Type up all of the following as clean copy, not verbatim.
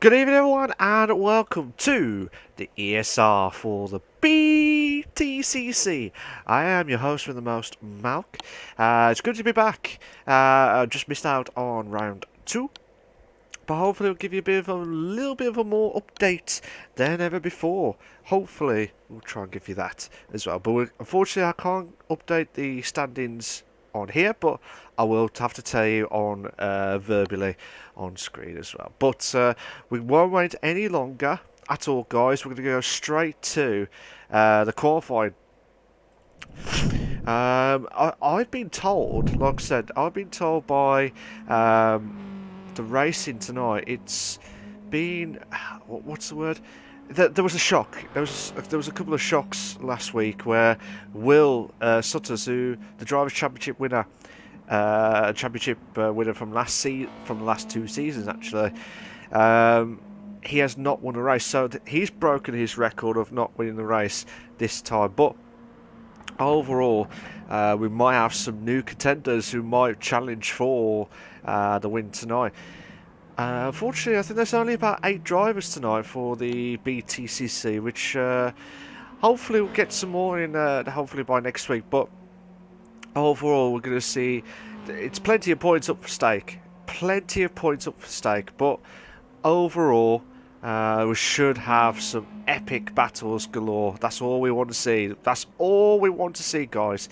Good evening everyone and welcome to the ESR for the Btcc. I am your host with the most, Malk. It's good to be back. I just missed out on round 2. But hopefully it'll give you a little bit of a more update than ever before. Hopefully we'll try and give you that as well. But unfortunately I can't update the standings on here, but I will have to tell you on verbally on screen as well. But we won't wait any longer at all, guys. We're going to go straight to the qualifying. I've been told, like I said, I've been told by the racing tonight, it's been, what's the word? There was a shock. There was a couple of shocks last week where Will Sutters, who the Drivers' Championship winner, from the last 2 seasons actually, he has not won a race. So he's broken his record of not winning the race this time. But overall, we might have some new contenders who might challenge for the win tonight. Unfortunately, I think there's only about 8 drivers tonight for the Btcc, which hopefully we'll get some more in hopefully by next week. But overall, we're going to see it's plenty of points up for stake. But overall, we should have some epic battles galore. That's all we want to see. That's all we want to see, guys.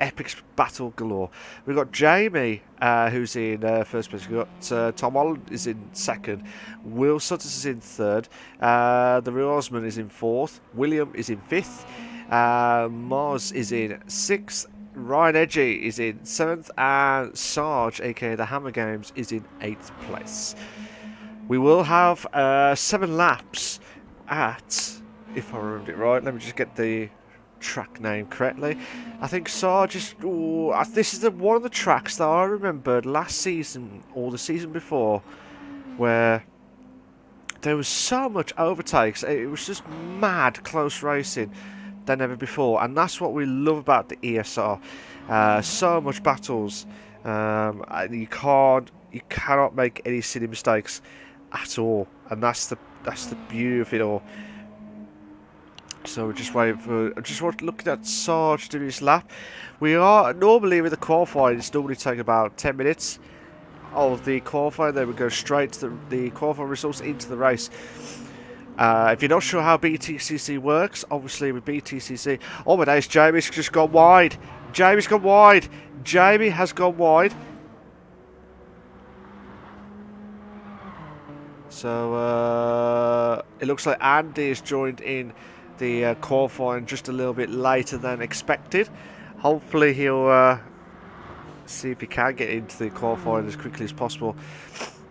Epic battle galore. We've got Jamie, who's in first place. We've got Tom Holland is in second. Will Sutters is in third. The Real Osman is in fourth. William is in fifth. Mars is in sixth. Ryan Edgy is in 7th. And Sarge, aka the Hammer Games, is in 8th place. We will have 7 laps at, if I remember it right, let me just get the track name correctly. I think Sarge is, this is one of the tracks that I remembered last season or the season before where there was so much overtakes. It was just mad close racing. than ever before, and that's what we love about the ESR. So much battles, and you cannot make any silly mistakes at all, and that's the beauty of it all. So we're just waiting for. Looking at Sarge doing his lap. We are normally with the qualifying. It's normally take about 10 minutes of the qualifying. Then we go straight to the qualifying results into the race. If you're not sure how Btcc works, obviously with Btcc, oh my days, Jamie's just gone wide. Jamie's gone wide. Jamie has gone wide. So it looks like Andy has joined in the qualifying just a little bit later than expected. Hopefully he'll see if he can get into the qualifying as quickly as possible.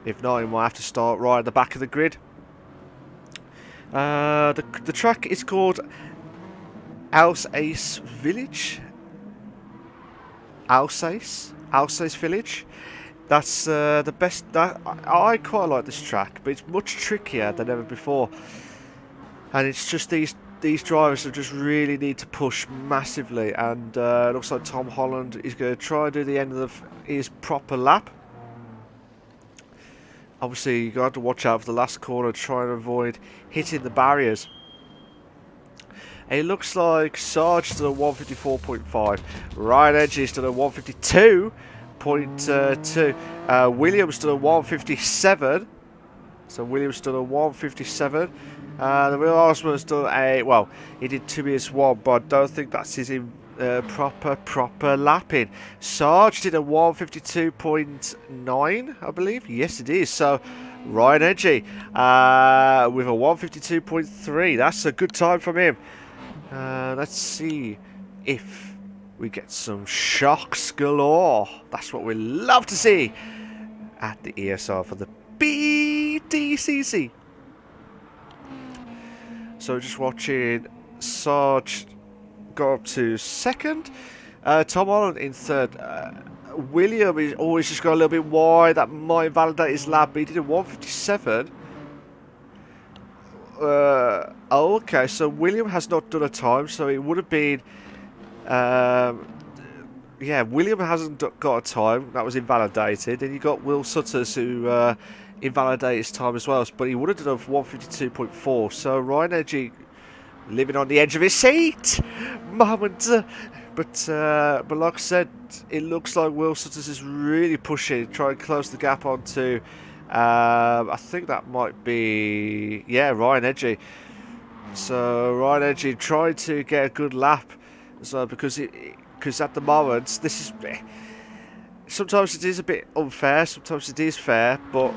If not, he might have to start right at the back of the grid. The track is called Alsace Village. Alsace Village. That's the best. I quite like this track, but it's much trickier than ever before. And it's just these drivers that just really need to push massively. And it looks like Tom Holland is going to try and do the end of his proper lap. Obviously, you got to watch out for the last corner, try and avoid hitting the barriers. It looks like Sarge did a 154.5. Ryan Edges did a 152.2. Williams did a 157. So Williams did a 157. The Real Osman's done a, well, he did 2 minutes 1, but I don't think that's his proper lapping. Sarge did a 152.9, I believe. Yes, it is. So Ryan Edgy with a 152.3. That's a good time from him. Let's see if we get some shocks galore. That's what we love to see at the ESR for the Btcc. So just watching Sarge go up to second. Tom Holland in third. William is always just got a little bit wide. That might invalidate his lap, but he did a 157. Oh, okay, so William has not done a time, so it would have been... yeah, William hasn't got a time. That was invalidated. And you got Will Sutters, who invalidated his time as well, but he would have done a 152.4. So Ryan Edgy living on the edge of his seat moment. But like I said, it looks like Will Sutters is really pushing, trying to close the gap onto... I think that might be, yeah, Ryan Edgy. So Ryan Edgy trying to get a good lap, so because at the moment this is, sometimes it is a bit unfair, sometimes it is fair, but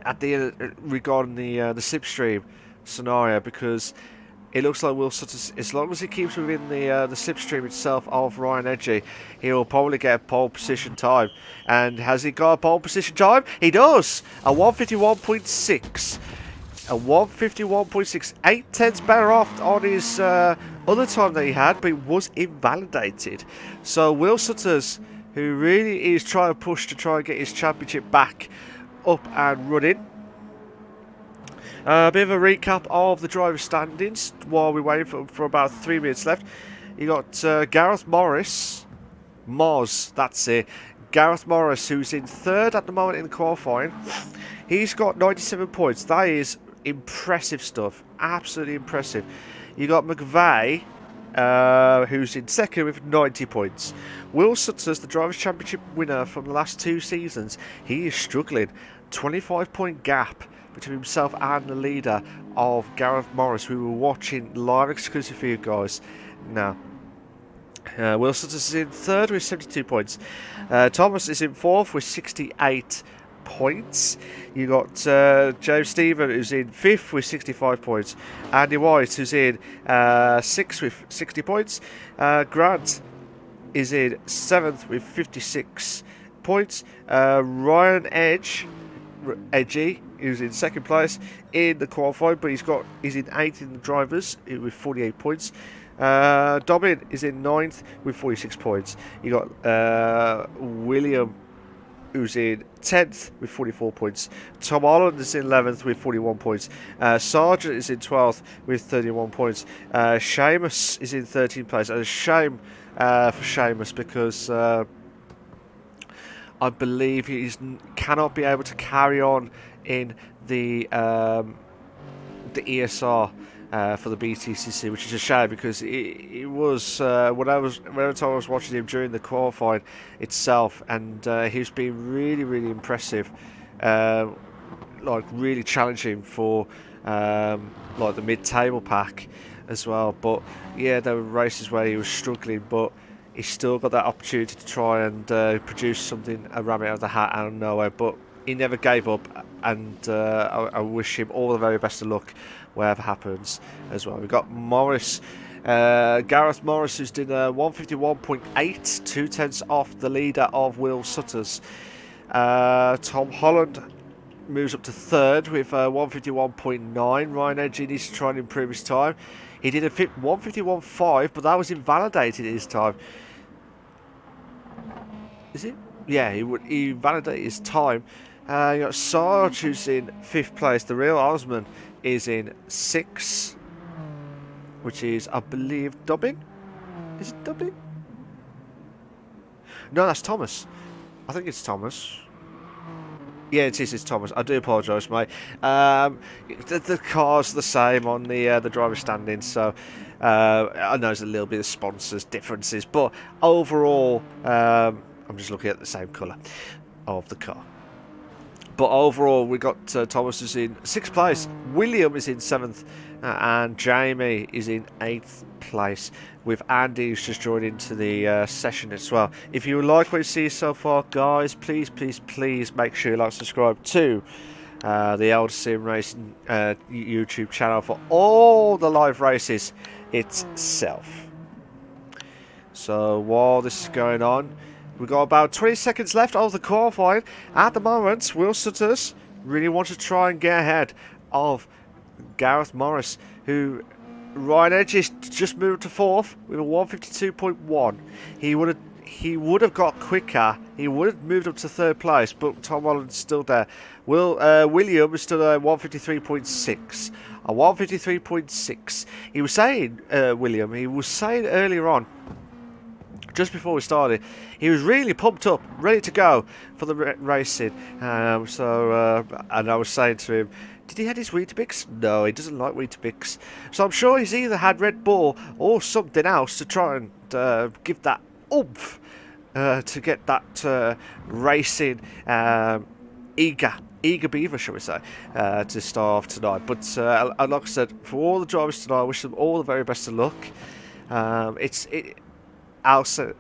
at the end regarding the slipstream scenario, because it looks like Will Sutters, as long as he keeps within the slipstream itself of Ryan Edgy, he will probably get a pole position time. And has he got a pole position time? He does! A 151.6. A 151.6. 8/10 better off on his other time that he had, but it was invalidated. So Will Sutters, who really is trying to push to try and get his championship back up and running. A bit of a recap of the driver standings while we're waiting for about 3 minutes left. You got Gareth Morris, Moz, that's it. Gareth Morris, who's in third at the moment in the qualifying. He's got 97 points. That is impressive stuff. Absolutely impressive. You got McVeigh, who's in second with 90 points. Will Sutters, the Drivers' Championship winner from the last 2 seasons, he is struggling. 25-point gap between himself and the leader of Gareth Morris. We were watching live exclusive for you guys now. Will Sutters is in third with 72 points. Thomas is in fourth with 68 points. You got James Stephen, who's in fifth with 65 points. Andy White, who's in sixth with 60 points. Grant is in seventh with 56 points. Ryan Edgy, who's in second place in the qualifying, but he's in 8th in the drivers with 48 points. Dobbin is in 9th with 46 points. You got William who's in 10th with 44 points. Tom Holland is in 11th with 41 points. Sargent is in 12th with 31 points. Seamus is in 13th place. And a shame for Seamus because I believe he cannot be able to carry on in the ESR for the Btcc, which is a shame because it was whenever I was watching him during the qualifying itself, and he's been really impressive, like really challenging for like the mid-table pack as well. But yeah, there were races where he was struggling, but he's still got that opportunity to try and produce something, a rabbit out of the hat out of nowhere. But he never gave up, and I wish him all the very best of luck wherever happens as well. We've got Morris, Gareth Morris, who's done 151.8, 2/10 off the leader of Will Sutters. Tom Holland moves up to third with 151.9. Ryan Edgy needs to try and improve his time. He did a 151.5, but that was invalidated his time. Is it? Yeah, he validated his time. You got Sarge, who's in 5th place. The real Osman is in 6th, which is, I believe, Dubbing. Is it Dubbing? No, that's Thomas. I think it's Thomas. Yeah, it is. It's Thomas. I do apologise, mate. The car's the same on the driver standing, so I know there's a little bit of sponsors differences, but overall, I'm just looking at the same colour of the car. But overall, we got Thomas is in 6th place, William is in 7th, and Jamie is in 8th place, with Andy who's just joined into the session as well. If you like what you see so far, guys, please make sure you like and subscribe to the Elder Sim Racing YouTube channel for all the live races itself. So while this is going on, we've got about 20 seconds left of the qualifying. At the moment, Will Sutters really wants to try and get ahead of Gareth Morris, who Ryan Edge is just moved to 4th with a 152.1. He would have got quicker. He would have moved up to 3rd place, but Tom Holland's still there. William is still at 153.6. A 153.6. He was saying, William, he was saying earlier on, just before we started, he was really pumped up, ready to go for the racing. And I was saying to him, did he have his Weetabix? No, he doesn't like Weetabix. So I'm sure he's either had Red Bull or something else to try and give that oomph to get that racing eager beaver, shall we say, to start off tonight. But like I said, for all the drivers tonight, I wish them all the very best of luck. Alsace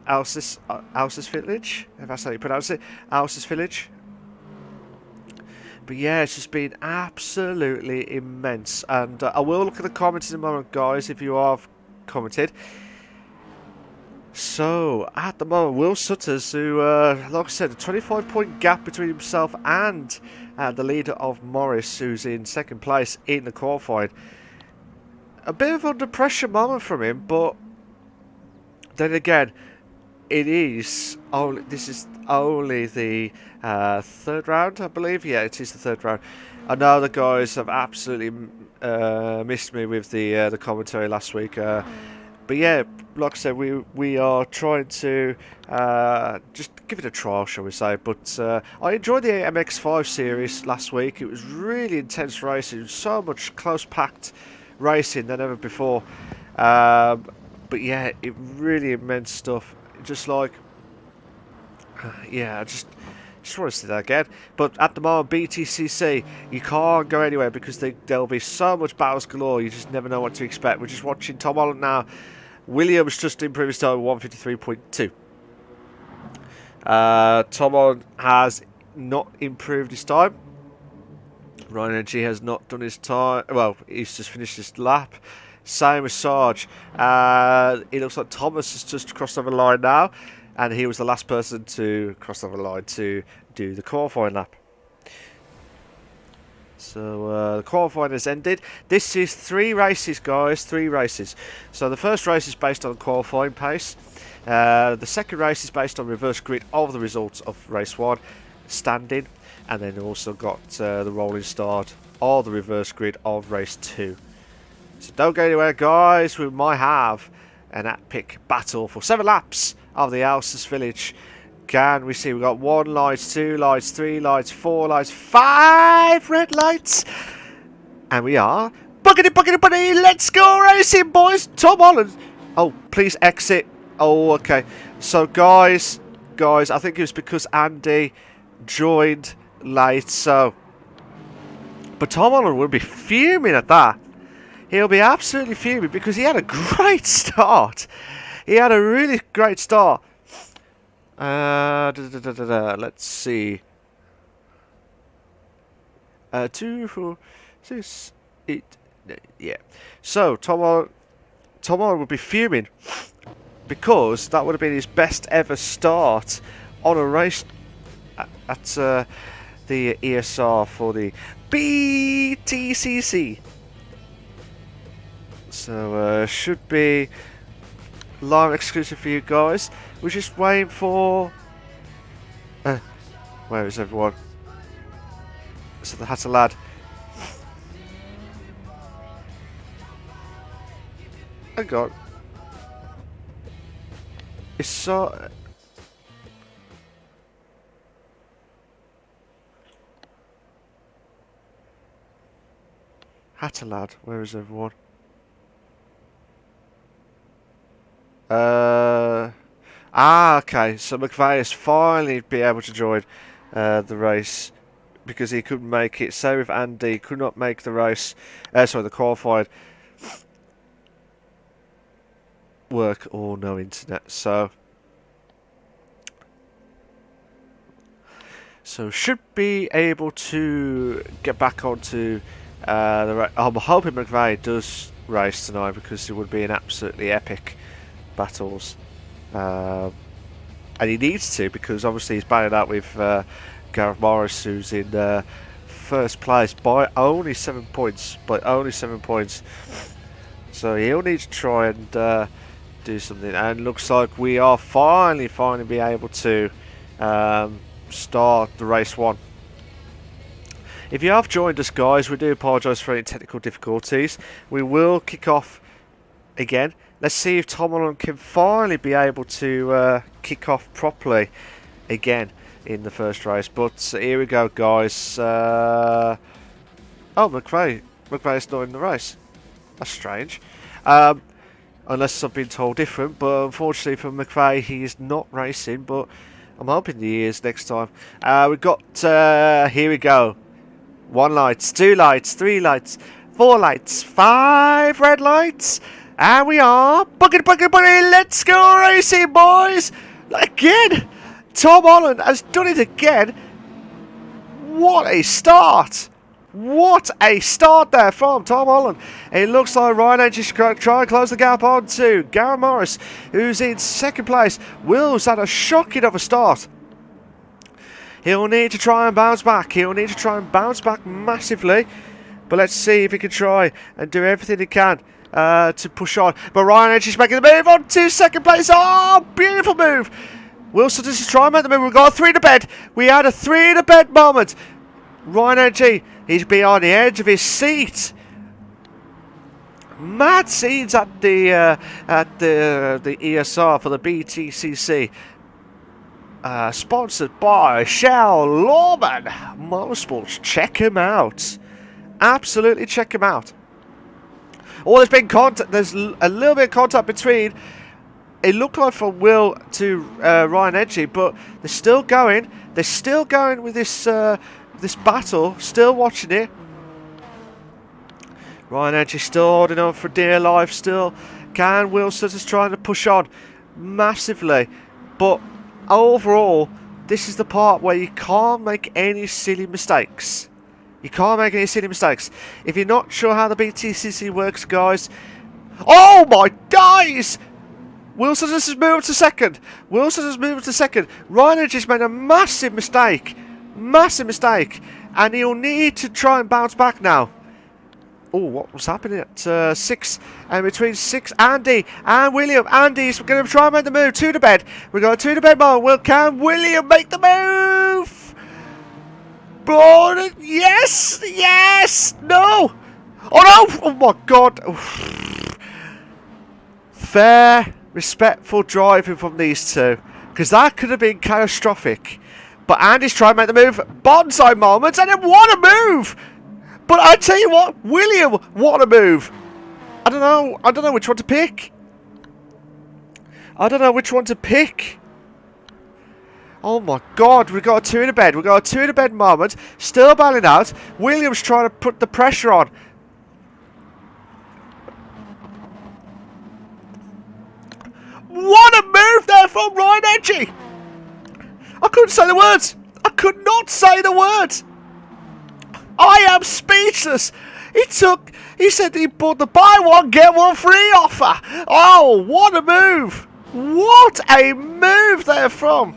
Village, if that's how you pronounce it. Alsace Village. But yeah, it's just been absolutely immense. And I will look at the comments in a moment, guys, if you have commented. So, at the moment, Will Sutters, who, like I said, a 25-point gap between himself and the leader of Morris, who's in 2nd place in the qualifying. A bit of under pressure moment from him, but then again, this is only the 3rd round, I believe. Yeah, it is the 3rd round. I know the guys have absolutely missed me with the commentary last week. But yeah, like I said, we are trying to just give it a trial, shall we say. But I enjoyed the MX-5 series last week. It was really intense racing, so much close-packed racing than ever before. But yeah, it really immense stuff. Just like, yeah, I just want to see that again. But at the moment, Btcc, you can't go anywhere because there'll be so much battles galore. You just never know what to expect. We're just watching Tom Holland now. Williams just improved his time 153.2. Tom Holland has not improved his time. Ryan Edgy has not done his time. Well, he's just finished his lap. Same as Sarge. It looks like Thomas has just crossed over the line now, and he was the last person to cross over the line to do the qualifying lap. So the qualifying has ended. This is 3 races, guys. 3 races. So the first race is based on qualifying pace. The second race is based on reverse grid of the results of race 1. standing, and then also got the rolling start or the reverse grid of race 2. So don't go anywhere, guys. We might have an epic battle for 7 laps of the Alsace Village. Can we see? We've got 1 light, 2 lights, 3 lights, 4 lights, 5 red lights. And we are buckety, buckety, buddy. Let's go racing, boys. Tom Holland. Oh, please exit. Oh, okay. So, guys, I think it was because Andy joined late. So, but Tom Holland will be fuming at that. He'll be absolutely fuming because he had a great start. He had a really great start. Let's see. 2, 4, 6, 8. Yeah. So Tom Holland would be fuming because that would have been his best ever start on a race at the ESR for the Btcc. So should be live exclusive for you guys. We're just waiting for. Where is everyone? So that's a lad. Hang on. It's so. Hatter lad, where is everyone? Okay, so McVeigh has finally been able to join the race because he couldn't make it. So with Andy, could not make the race, the qualified work or no internet. So should be able to get back onto the race. I'm hoping McVeigh does race tonight because it would be an absolutely epic battles, and he needs to because obviously he's battling out with Gareth Morris, who's in first place by only 7 points. So he'll need to try and do something. And looks like we are finally be able to start the race 1. If you have joined us, guys, we do apologise for any technical difficulties. We will kick off again. Let's see if Tom Holland can finally be able to kick off properly again in the first race. But here we go, guys. Oh, McVeigh's not in the race. That's strange. Unless I've been told different. But unfortunately for McVeigh, he is not racing. But I'm hoping he is next time. We've got, here we go. 1 light, 2 lights, 3 lights, 4 lights, 5 red lights. And we are bucket, let's go racing, boys! Again, Tom Holland has done it again. What a start! What a start there from Tom Holland. It looks like Ryan Edge is trying to close the gap on to Gareth Morris, who's in second place. Will's had a shocking of a start. He'll need to try and bounce back. He'll need to try and bounce back massively. But let's see if he can try and do everything he can to push on. But Ryan Edge is making the move on to second place. Oh, beautiful move. Wilson just try and make the move. We've got a 3 to bed. We had a 3 to bed moment. Ryan Edge, he's been on the edge of his seat. Mad scenes at the ESR for the Btcc. Sponsored by Shell Lawman Motorsports. Check him out. Absolutely check him out. Oh, there's been contact. There's a little bit of contact between. It looked like from Will to Ryan Edgy, but they're still going. They're still going with this this battle. Still watching it. Ryan Edgy still holding on for dear life. Still, Can Wilson is trying to push on massively, but overall, this is the part where you can't make any silly mistakes. You can't make any silly mistakes. If you're not sure how the Btcc works, guys. Oh my days! Wilson has moved to second. Ryan has just made a massive mistake. And he'll need to try and bounce back now. Oh, what was happening at 6? And between 6, Andy and William. Andy's going to try and make the move. 2 to bed. We've got a 2 to bed moment. Can William make the move? But yes, yes, no. Oh no! Oh my god! Fair, respectful driving from these two, because that could have been catastrophic. But Andy's trying to make the move. Bonsai moments, and then what a move! But I tell you what, William, what a move! I don't know which one to pick. I don't know which one to pick. Oh my god, we got a two in a bed. We got a two in a bed moment. Still battling out. Williams trying to put the pressure on. What a move there from Ryan Edgy! I couldn't say the words. I could not say the words. I am speechless. He said he bought the buy one, get one free offer. Oh, what a move. What a move there from.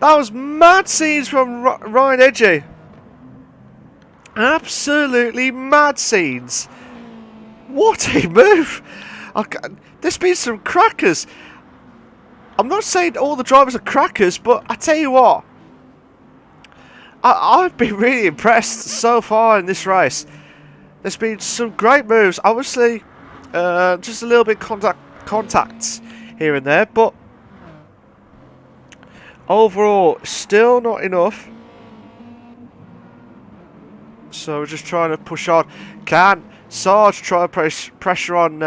That was mad scenes from Ryan Edgy. Absolutely mad scenes. What a move. There's been some crackers. I'm not saying all the drivers are crackers, but I tell you what. I've been really impressed so far in this race. There's been some great moves. Obviously, just a little bit contacts here and there, but overall, still not enough. So we're just trying to push on. Can Sarge try to pressure on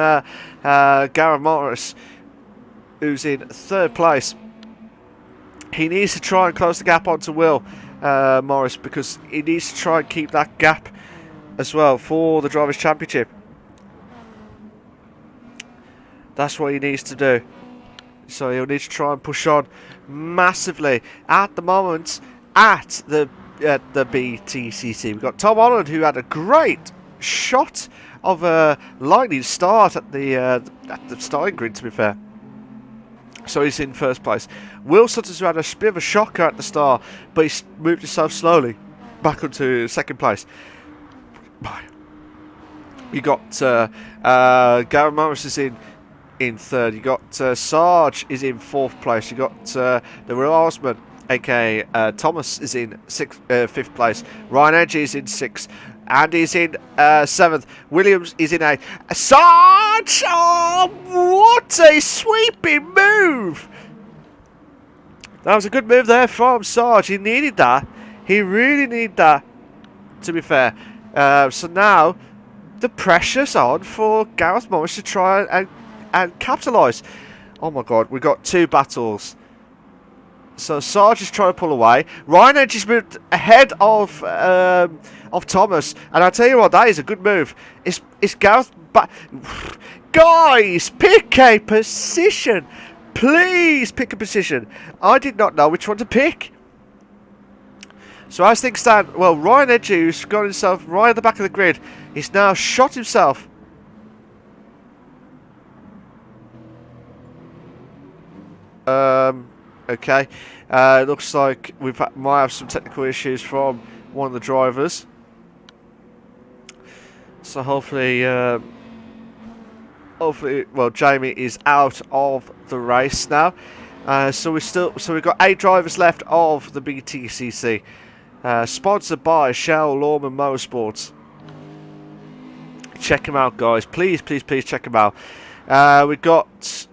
Gareth Morris, who's in third place? He needs to try and close the gap onto Will Morris, because he needs to try and keep that gap as well for the Drivers' Championship. That's what he needs to do. So he'll need to try and push on massively. At the moment, at the Btcc, we've got Tom Holland, who had a great shot of a lightning start at the starting grid, to be fair. So he's in first place. Will Sutton's had a bit of a shocker at the start, but he's moved himself slowly back onto second place. You got Gareth Morris is in third. You got Sarge is in fourth place. You got the Real Horseman, aka Thomas, is in fifth place. Ryan Edgy is in sixth. Andy's in seventh. Williams is in eighth. Sarge! Oh, what a sweeping move! That was a good move there from Sarge. He needed that. He really needed that, to be fair. So now the pressure's on for Gareth Morris to try and capitalise. Oh my god, we've got two battles. So Sarge is trying to pull away. Ryan Edge has moved ahead of Thomas, and I tell you what, that is a good move. It's Gareth back. Guys, pick a position. Please pick a position. I did not know which one to pick. So as things stand, well, Ryan Edge, who's got himself right at the back of the grid, he's now shot himself. Okay. It looks like we might have some technical issues from one of the drivers. So hopefully, well, Jamie is out of the race now. So we've got 8 drivers left of the Btcc. Sponsored by Shell Lawman Motorsports. Check them out, guys. Please, please, please check them out. We've got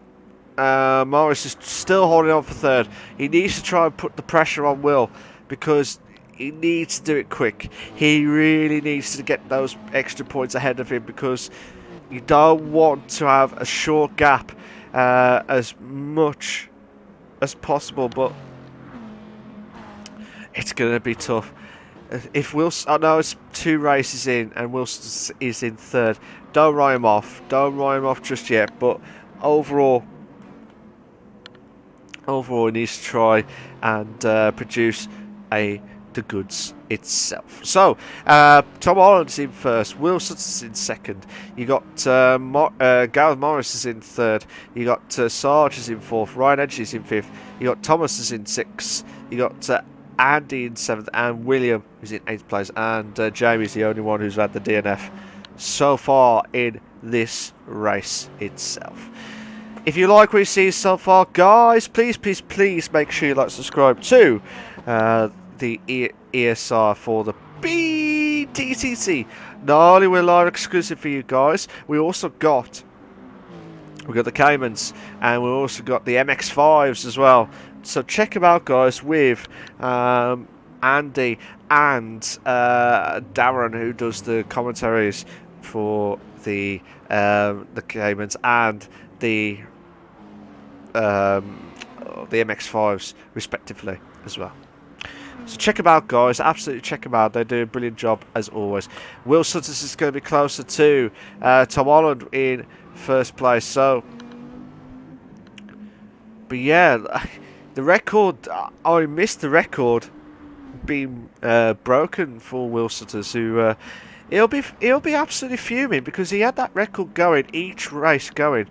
Morris is still holding on for third. He needs to try and put the pressure on Will, because he needs to do it quick. He really needs to get those extra points ahead of him, because you don't want to have a short gap as much as possible, but it's going to be tough. If Wilson, I know it's 2 races in and Wilson is in third, don't write him off. Don't write him off just yet, but overall he needs to try and produce the goods itself. So Tom Holland's in first, Will Sutton's in second. You got Gareth Morris is in third. You got Sarge is in fourth. Ryan Edge is in fifth. You got Thomas is in sixth. You got Andy in seventh, and William is in eighth place. And Jamie's the only one who's had the DNF so far in this race itself. If you like what you see so far, guys, please, please, please make sure you like, subscribe to the ESR for the Btcc. Not only we're live exclusive for you guys, we got the Caymans, and we also got the MX5s as well. So check them out, guys, with Andy and Darren, who does the commentaries for the Caymans and the MX5s respectively as well. So check them out, guys. Absolutely check them out. They do a brilliant job as always. Will Sutters is going to be closer to Tom Holland in first place. So, but yeah, the record. I missed the record being broken for Will Sutters, who he'll be absolutely fuming because he had that record going each race going.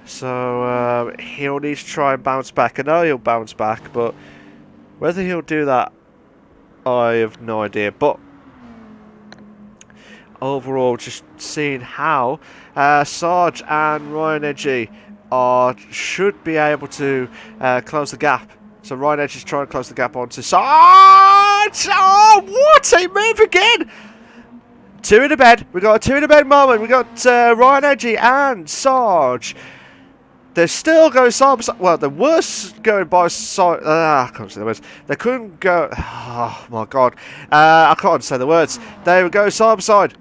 So he'll need to try and bounce back. I know he'll bounce back, but whether he'll do that, I have no idea. But overall, just seeing how Sarge and Ryan Edgy should be able to close the gap. So Ryan Edgy is trying to close the gap onto Sarge. Oh, what a move again! Two in the bed. We got a two in the bed moment. We got Ryan Edgy and Sarge. They're still going side by side. Well, they were going by side. I can't say the words. They couldn't go. Oh my god. I can't say the words. They would go side by side.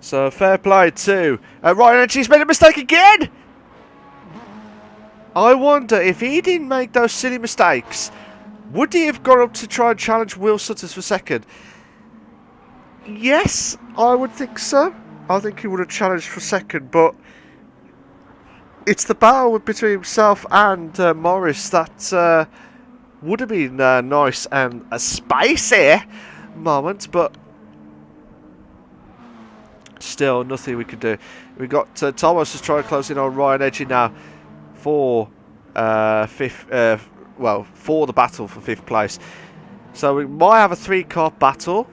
So fair play to Ryan Edgy's made a mistake again. I wonder if he didn't make those silly mistakes, would he have gone up to try and challenge Will Sutters for second? Yes, I would think so. I think he would have challenged for second, but it's the battle between himself and Morris that would have been nice and a spicy moment, but still nothing we could do. We got Thomas is trying to close in on Ryan Edgy now for fifth. Well, for the battle for fifth place. So we might have a three-car battle.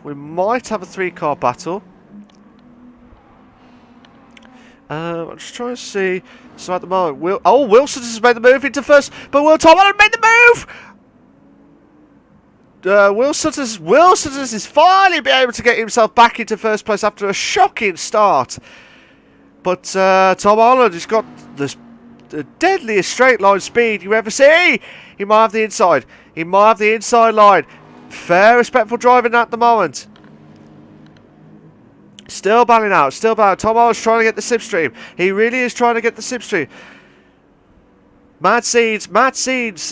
I'm just trying to see. So at the moment, Wilson has made the move into first, but Will Tom Holland made the move. Will Sutters is finally be able to get himself back into first place after a shocking start. But Tom Holland has got the deadliest straight line speed you ever see. He might have the inside. He might have the inside line. Fair, respectful driving at the moment. Still battling out. Tom Holland's trying to get the slipstream. He really is trying to get the slipstream. Mad Seeds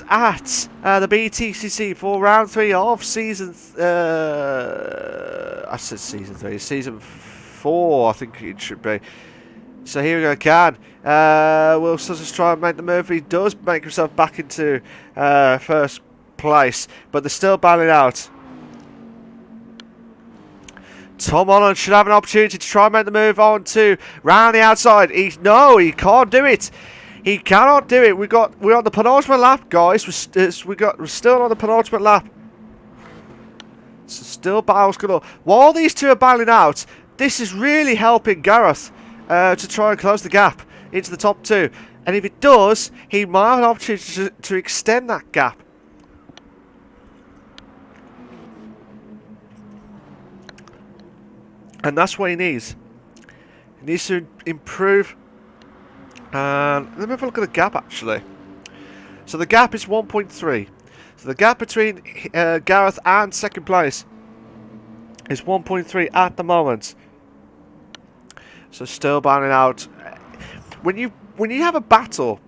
at the Btcc for round 3 of season. I said season 3, season 4. I think it should be. So here we go. Will Sutters try and make the move. He does make himself back into first place, but they're still battling out. Tom Holland should have an opportunity to try and make the move on to round the outside. He can't do it. He cannot do it. We're on the penultimate lap, guys. We're still on the penultimate lap. So still battles galore. While these two are battling out, this is really helping Gareth to try and close the gap into the top 2. And if it does, he might have an opportunity to extend that gap. And that's what he needs. He needs to improve. And let me have a look at the gap, actually. So the gap is 1.3. So the gap between Gareth and second place is 1.3 at the moment. So still battling out. When you have a battle,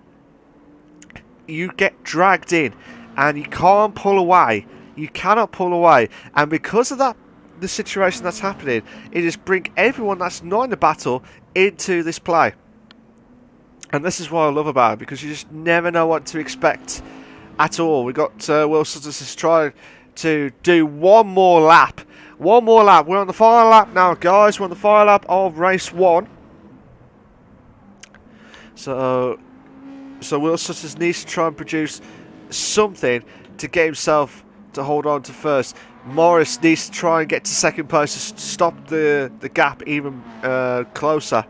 you get dragged in, and you can't pull away. You cannot pull away, and because of that, the situation that's happening, it is bring everyone that's not in the battle into this play. And this is what I love about it, because you just never know what to expect at all. We got Will Sutters trying to do one more lap. We're on the final lap now, guys. We're on the final lap of race 1. So Will Sutters needs to try and produce something to get himself to hold on to first. Morris needs to try and get to second place to stop the gap even closer.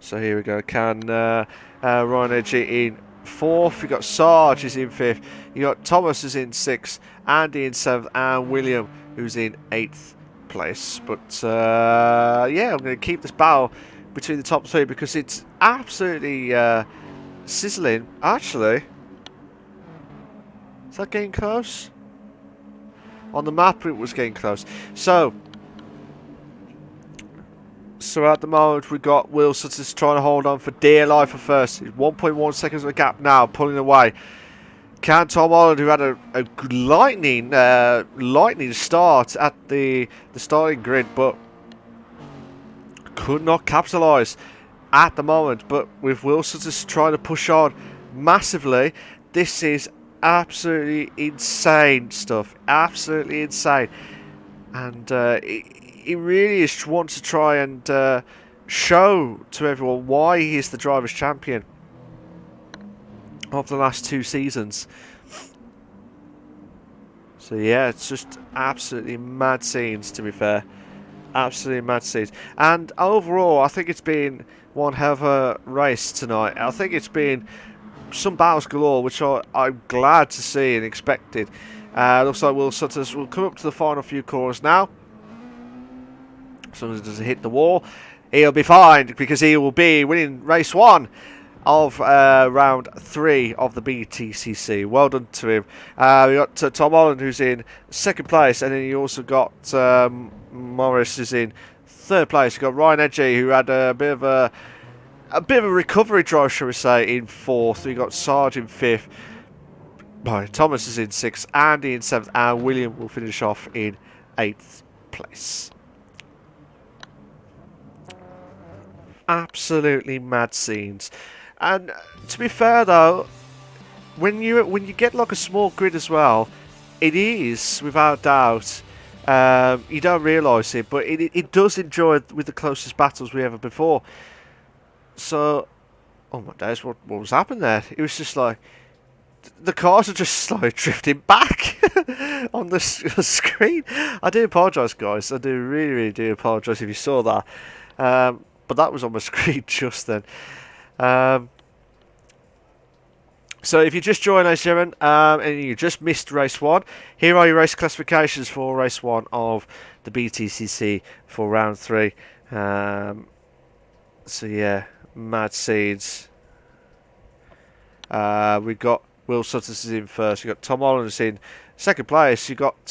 So here we go. Can Ryan Edgy in 4th. You got Sarge is in 5th. You got Thomas is in 6th. Andy in 7th. And William, who's in 8th place. But yeah, I'm going to keep this battle between the top 3 because it's absolutely sizzling. Actually, is that getting close? On the map, it was getting close. So at the moment, we got Wilson just trying to hold on for dear life for first. He's 1.1 seconds of a gap now, pulling away. Can Tom Holland, who had a lightning start at the starting grid, but could not capitalise at the moment. But with Wilson just trying to push on massively, this is absolutely insane stuff. Absolutely insane. And he really is wants to try and show to everyone why he is the Drivers' Champion of the last 2 seasons. So yeah, it's just absolutely mad scenes, to be fair. Absolutely mad scenes. And overall, I think it's been one hell of a race tonight. I think it's been some battles galore, which I'm glad to see and expected. Looks like Will Sutters will come up to the final few corners now. As long as it doesn't hit the wall, he'll be fine because he will be winning race 1 of round 3 of the Btcc. Well done to him. We got Tom Holland, who's in 2nd place, and then you also got Morris is in 3rd place. You got Ryan Edgy, who had a bit of a recovery drive, shall we say, in 4th. You got Sarge in 5th. Thomas is in 6th, Andy in 7th, and William will finish off in 8th place. Absolutely mad scenes. And to be fair though, when you get like a small grid as well, it is without doubt. You don't realise it, but it does enjoy with the closest battles we ever before. So, oh my days, what was happening there? It was just like the cars are just slowly drifting back on the screen. I do apologise, guys. I do really do apologise if you saw that. But that was on my screen just then. So if you just joined us, Sharon, and you just missed race 1, here are your race classifications for race 1 of the Btcc for round 3. So yeah, mad seeds. We've got Will Sutters is in 1st. You've got Tom Holland is in 2nd place. You've got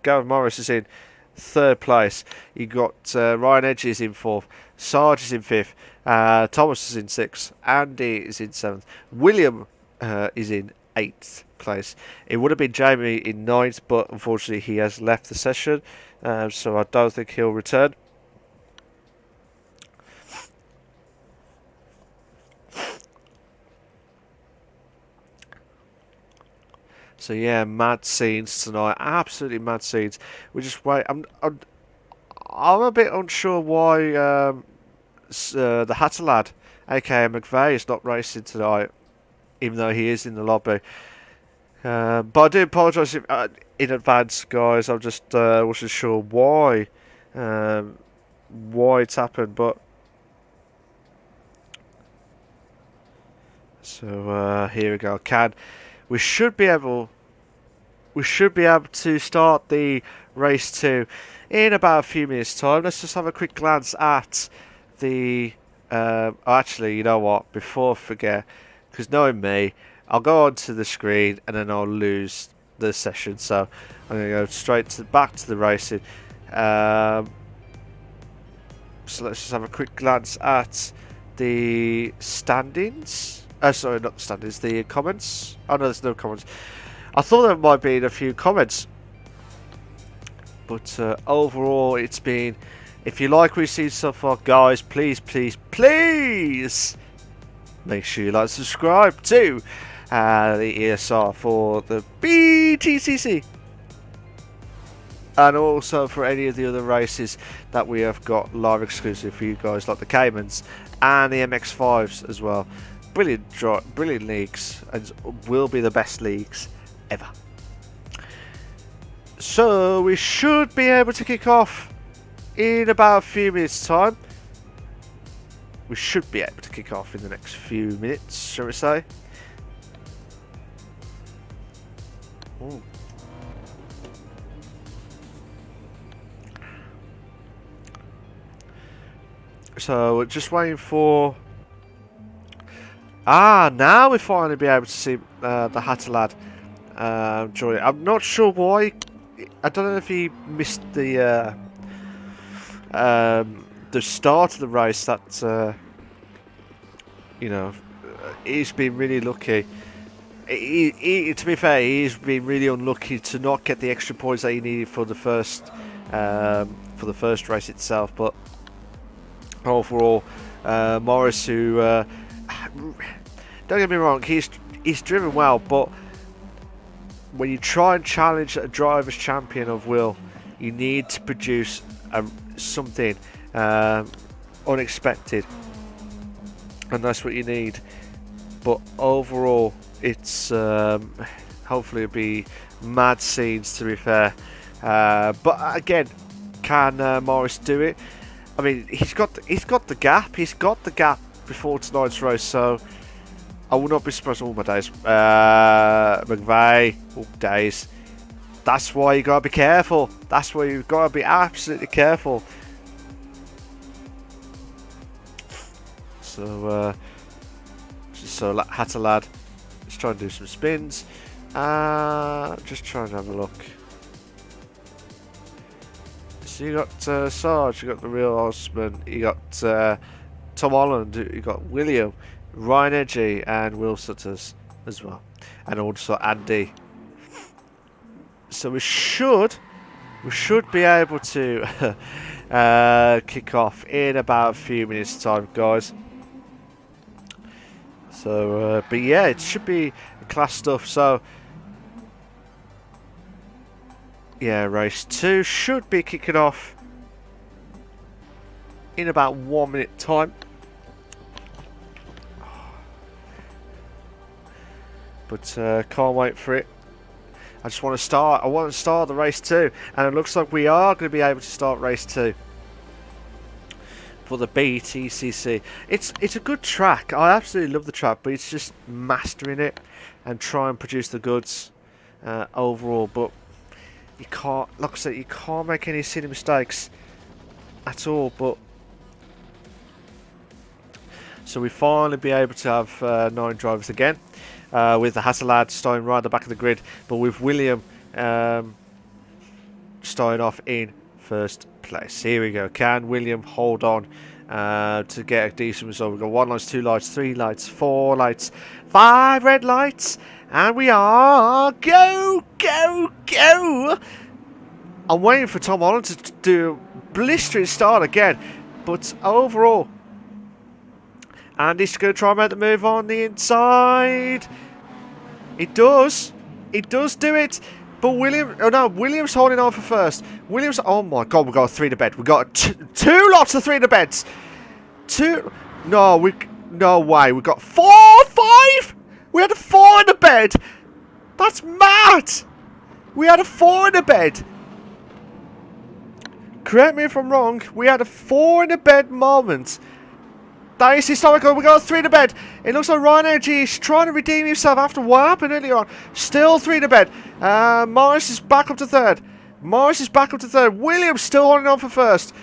Gavin Morris is in 3rd place. You've got Ryan Edge is in 4th. Sarge is in 5th. Thomas is in 6th. Andy is in 7th. William is in 8th place. It would have been Jamie in 9th, but unfortunately he has left the session, so I don't think he'll return. So yeah, mad scenes tonight. Absolutely mad scenes. We just wait. I'm a bit unsure why the Hatter lad, aka McVeigh, is not racing tonight, even though he is in the lobby. But I do apologise in advance, guys. I'm just wasn't sure why it's happened, but so here we go. We should be able to start the race 2 in about a few minutes' time. Let's just have a quick glance at the. Actually, you know what? Before I forget, because knowing me, I'll go onto the screen and then I'll lose the session. So I'm going to go straight back to the racing. So let's just have a quick glance at the standings. Sorry, not the standings, the comments. Oh no, there's no comments. I thought there might be a few comments. But overall, it's been... If you like what you've seen so far, guys, please, please, please make sure you like and subscribe to the ESR for the Btcc. And also for any of the other races that we have got live exclusive for you guys, like the Caymans and the MX-5s as well. Brilliant leagues, and will be the best leagues ever. So we should be able to kick off in about a few minutes' time. We should be able to kick off in the next few minutes, shall we say. Ooh. So just waiting for. Now we finally be able to see the Hatter lad. Joy. I'm not sure why. I don't know if he missed the start of the race. That you know, he's been really lucky. To be fair, he's been really unlucky to not get the extra points that he needed for the first race itself. But overall, Morris, who don't get me wrong, he's driven well, but when you try and challenge a driver's champion of Will, you need to produce something unexpected, and that's what you need. But overall, it's hopefully it'll be mad scenes, to be fair. But again, can Morris do it? I mean, he's got the gap. He's got the gap before tonight's race, so I will not be surprised. All my days, McVeigh, all days. That's why you gotta be careful. That's why you've got to be absolutely careful. So Hatter lad, let's try and do some spins. Just trying to have a look. So you got Sarge, you got the real Osman, you got Tom Holland, you got William, Ryan Edgy, and Will Sutters as well, and also Andy. So we should be able to kick off in about a few minutes' time, guys. So, but yeah, it should be class stuff. So, yeah, race 2 should be kicking off in about 1 minute time. But can't wait for it. I just want to start. I want to start the race 2, and it looks like we are going to be able to start race 2 for the Btcc. It's a good track. I absolutely love the track, but it's just mastering it and try and produce the goods overall. But you can't, like I said, you can't make any silly mistakes at all. But so we finally be able to have 9 drivers again. With the Hasselad starting right at the back of the grid, but with William starting off in first place. Here we go. Can William hold on to get a decent result? We've got 1 lights, 2 lights, 3 lights, 4 lights, 5 red lights, and we are go, go, go. I'm waiting for Tom Holland to do a blistering start again, but overall, Andy's going to try and make the move on the inside. He does. He does do it. But William's holding on for first. Williams, oh my God, we've got a 3 to bed. We've got 2 lots of 3 to beds. 2, no way. We've got 4, 5. We had a 4 in the bed. That's mad. We had a 4 in the bed. Correct me if I'm wrong. We had a 4 in the bed moment. That is historical. We got a 3 to bed. It looks like Ryan Edgy is trying to redeem himself after what happened earlier on. Still 3 to bed. Morris is back up to 3rd. Morris is back up to 3rd. Williams still holding on for 1st.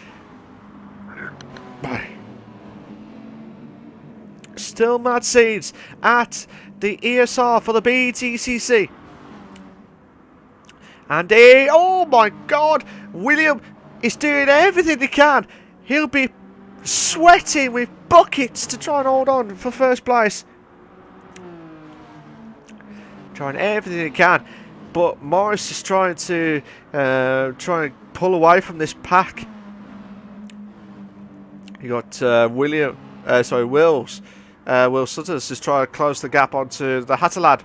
Still mad scenes at the ESR for the Btcc. And oh my God, William is doing everything he can. He'll be sweating with buckets to try and hold on for 1st place. Trying everything he can, but Morris is trying to pull away from this pack. You got Will Sutters is trying to close the gap onto the Hatter lad.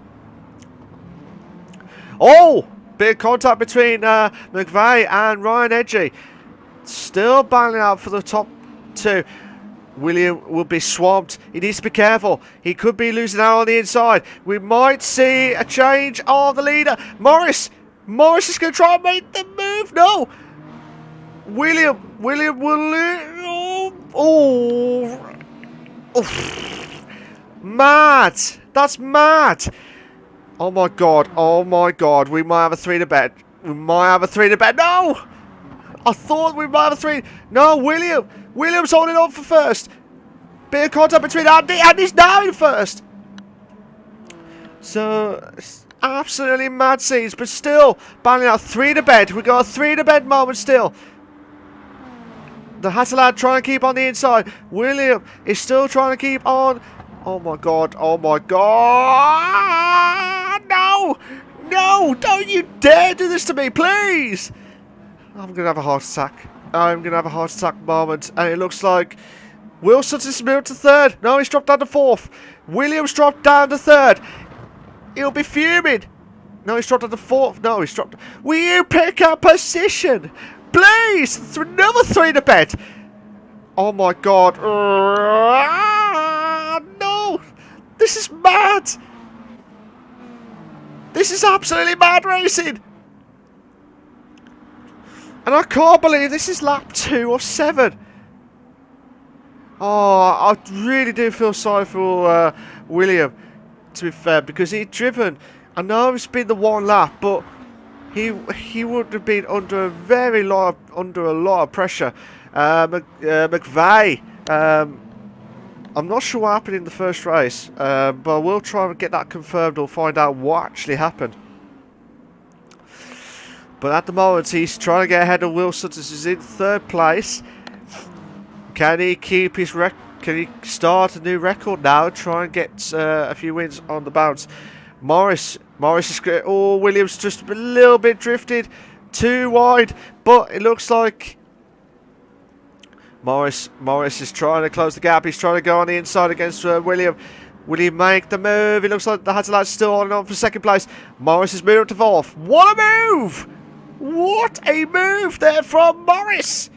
Oh, bit of contact between McVeigh and Ryan Edgy. Still battling out for the top 2. William will be swamped. He needs to be careful. He could be losing out on the inside. We might see a change of the leader. Morris is going to try and make the move. No. William will lose. Oh. Mad. That's mad. Oh my god, oh my god. We might have a 3 to bet. We might have a 3 to bet. No! I thought we might have a 3. No, William. William's holding on for first. Bit of contact between Andy. Andy's now in first. So, it's absolutely mad scenes. But still, battling out 3 to bed. We got a 3 to bed moment still. The Hatter trying to keep on the inside. William is still trying to keep on. Oh my god. Oh my god. No. No. Don't you dare do this to me, please. I'm going to have a heart attack. I'm going to have a heart attack moment. And it looks like Wilson's is moved to third. No, he's dropped down to fourth. Williams dropped down to third. He'll be fuming. No, he's dropped down to fourth. No, he's dropped. Will you pick a position? Please. Another 3 to bed. Oh my god. No. This is mad. This is absolutely mad racing. And I can't believe this is lap 2 of 7. Oh, I really do feel sorry for William, to be fair, because he'd driven. I know it's been the one lap, but he would have been under a lot of pressure. McVeigh, I'm not sure what happened in the first race, but I will try and get that confirmed or find out what actually happened. But at the moment, he's trying to get ahead of Wilson. This is in third place. Can he keep his Can he start a new record now? Try and get a few wins on the bounce. Morris is great. Oh, Williams just a little bit drifted, too wide. But it looks like Morris is trying to close the gap. He's trying to go on the inside against William. Will he make the move? It looks like the Hatterlight's still holding on for second place. Morris has moved to fourth. What a move! What a move there from Morris!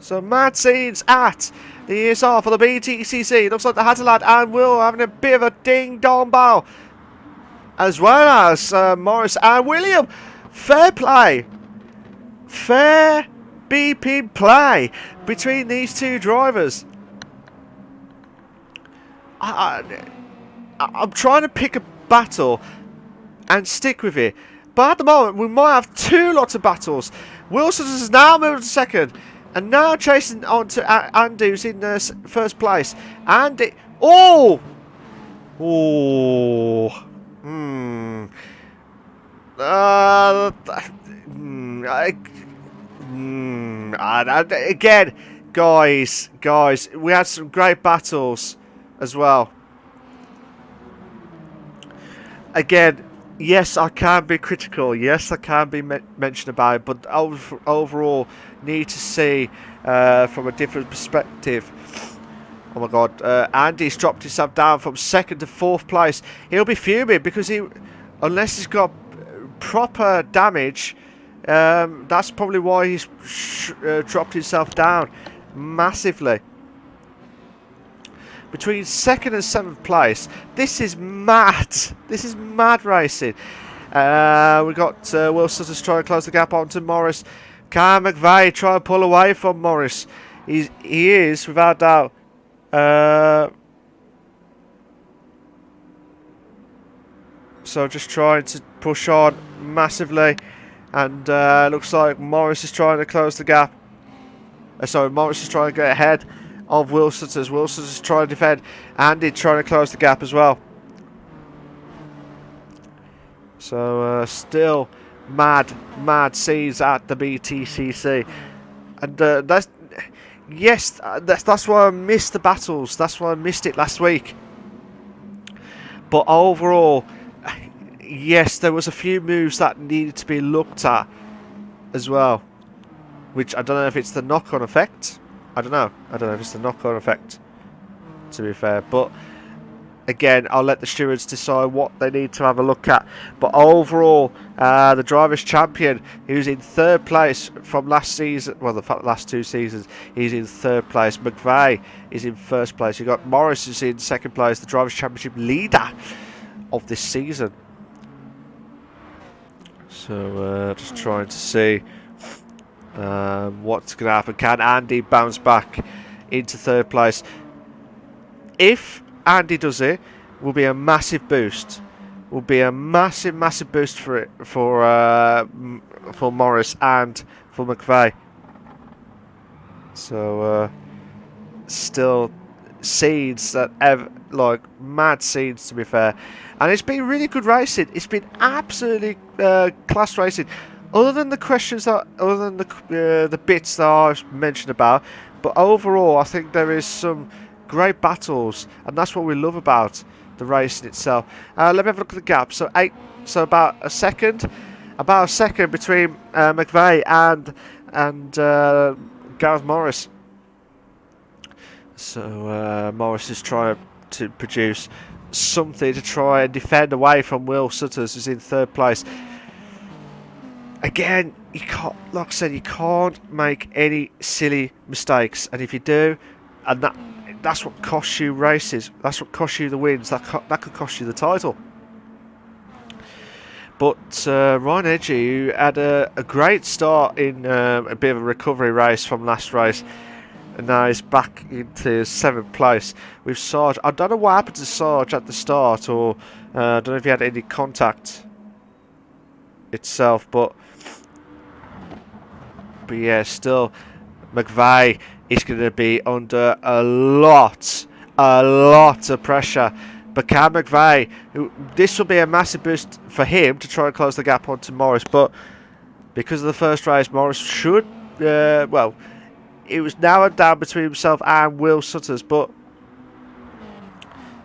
So mad scenes at the ESR for the Btcc. Looks like the Hatterlight and Will having a bit of a ding-dong bow. As well as Morris and William. Fair play. Fair BP play between these two drivers. I'm trying to pick a battle and stick with it, but at the moment we might have 2 lots of battles. Wilson has now moved to second and now chasing on to Andy, who's in first place. Andy, oh, again, guys, we had some great battles as well. Again, yes, I can be critical. Yes, I can be mentioned about it, but overall, need to see from a different perspective. Oh my God, Andy's dropped himself down from second to fourth place. He'll be fuming because unless he's got proper damage, that's probably why he's dropped himself down massively. Between second and seventh place, this is mad. This is mad racing. We got Wilson just trying to close the gap onto Morris. Can McVeigh try and pull away from Morris? He is without doubt. So just trying to push on massively, and looks like Morris is trying to close the gap. Sorry, Morris is trying to get ahead of Wilson as Wilson is trying to defend. Andy trying to close the gap as well. So still mad scenes at the Btcc, and that's why I missed the battles. That's why I missed it last week. But overall, yes, there was a few moves that needed to be looked at as well, which I don't know if it's the knock-on effect. I don't know if it's the knock-on effect, to be fair. But again, I'll let the stewards decide what they need to have a look at. But overall, the Drivers' Champion, who's in third place from last season, well, the last 2 seasons, he's in third place. McVeigh is in first place. You've got Morris is in second place, the Drivers' Championship leader of this season. So just trying to see what's going to happen. Can Andy bounce back into third place? If Andy does it, will be a massive boost. Will be a massive boost for Morris and for McVeigh. So still seeds that like mad seeds, to be fair, and it's been really good racing. It's been absolutely class racing. Other than the questions that, other than the bits that I've mentioned about, but overall, I think there is some great battles, and that's what we love about the racing itself. Let me have a look at the gap. So about a second between McVeigh and Gareth Morris. So Morris is trying to produce something to try and defend away from Will Sutters, who's in third place. Again, you can't, like I said, you can't make any silly mistakes, and if you do, and that's what costs you races. That's what costs you the wins. That could cost you the title. But Ryan Edgy, who had a great start in a bit of a recovery race from last race, and now he's back into 7th place with Sarge. I don't know what happened to Sarge at the start, or I don't know if he had any contact itself, but yeah, still McVeigh is going to be under a lot of pressure. But can McVeigh, this will be a massive boost for him to try and close the gap onto Morris, but because of the first race, Morris should, well, it was narrowed down between himself and Will Sutters, but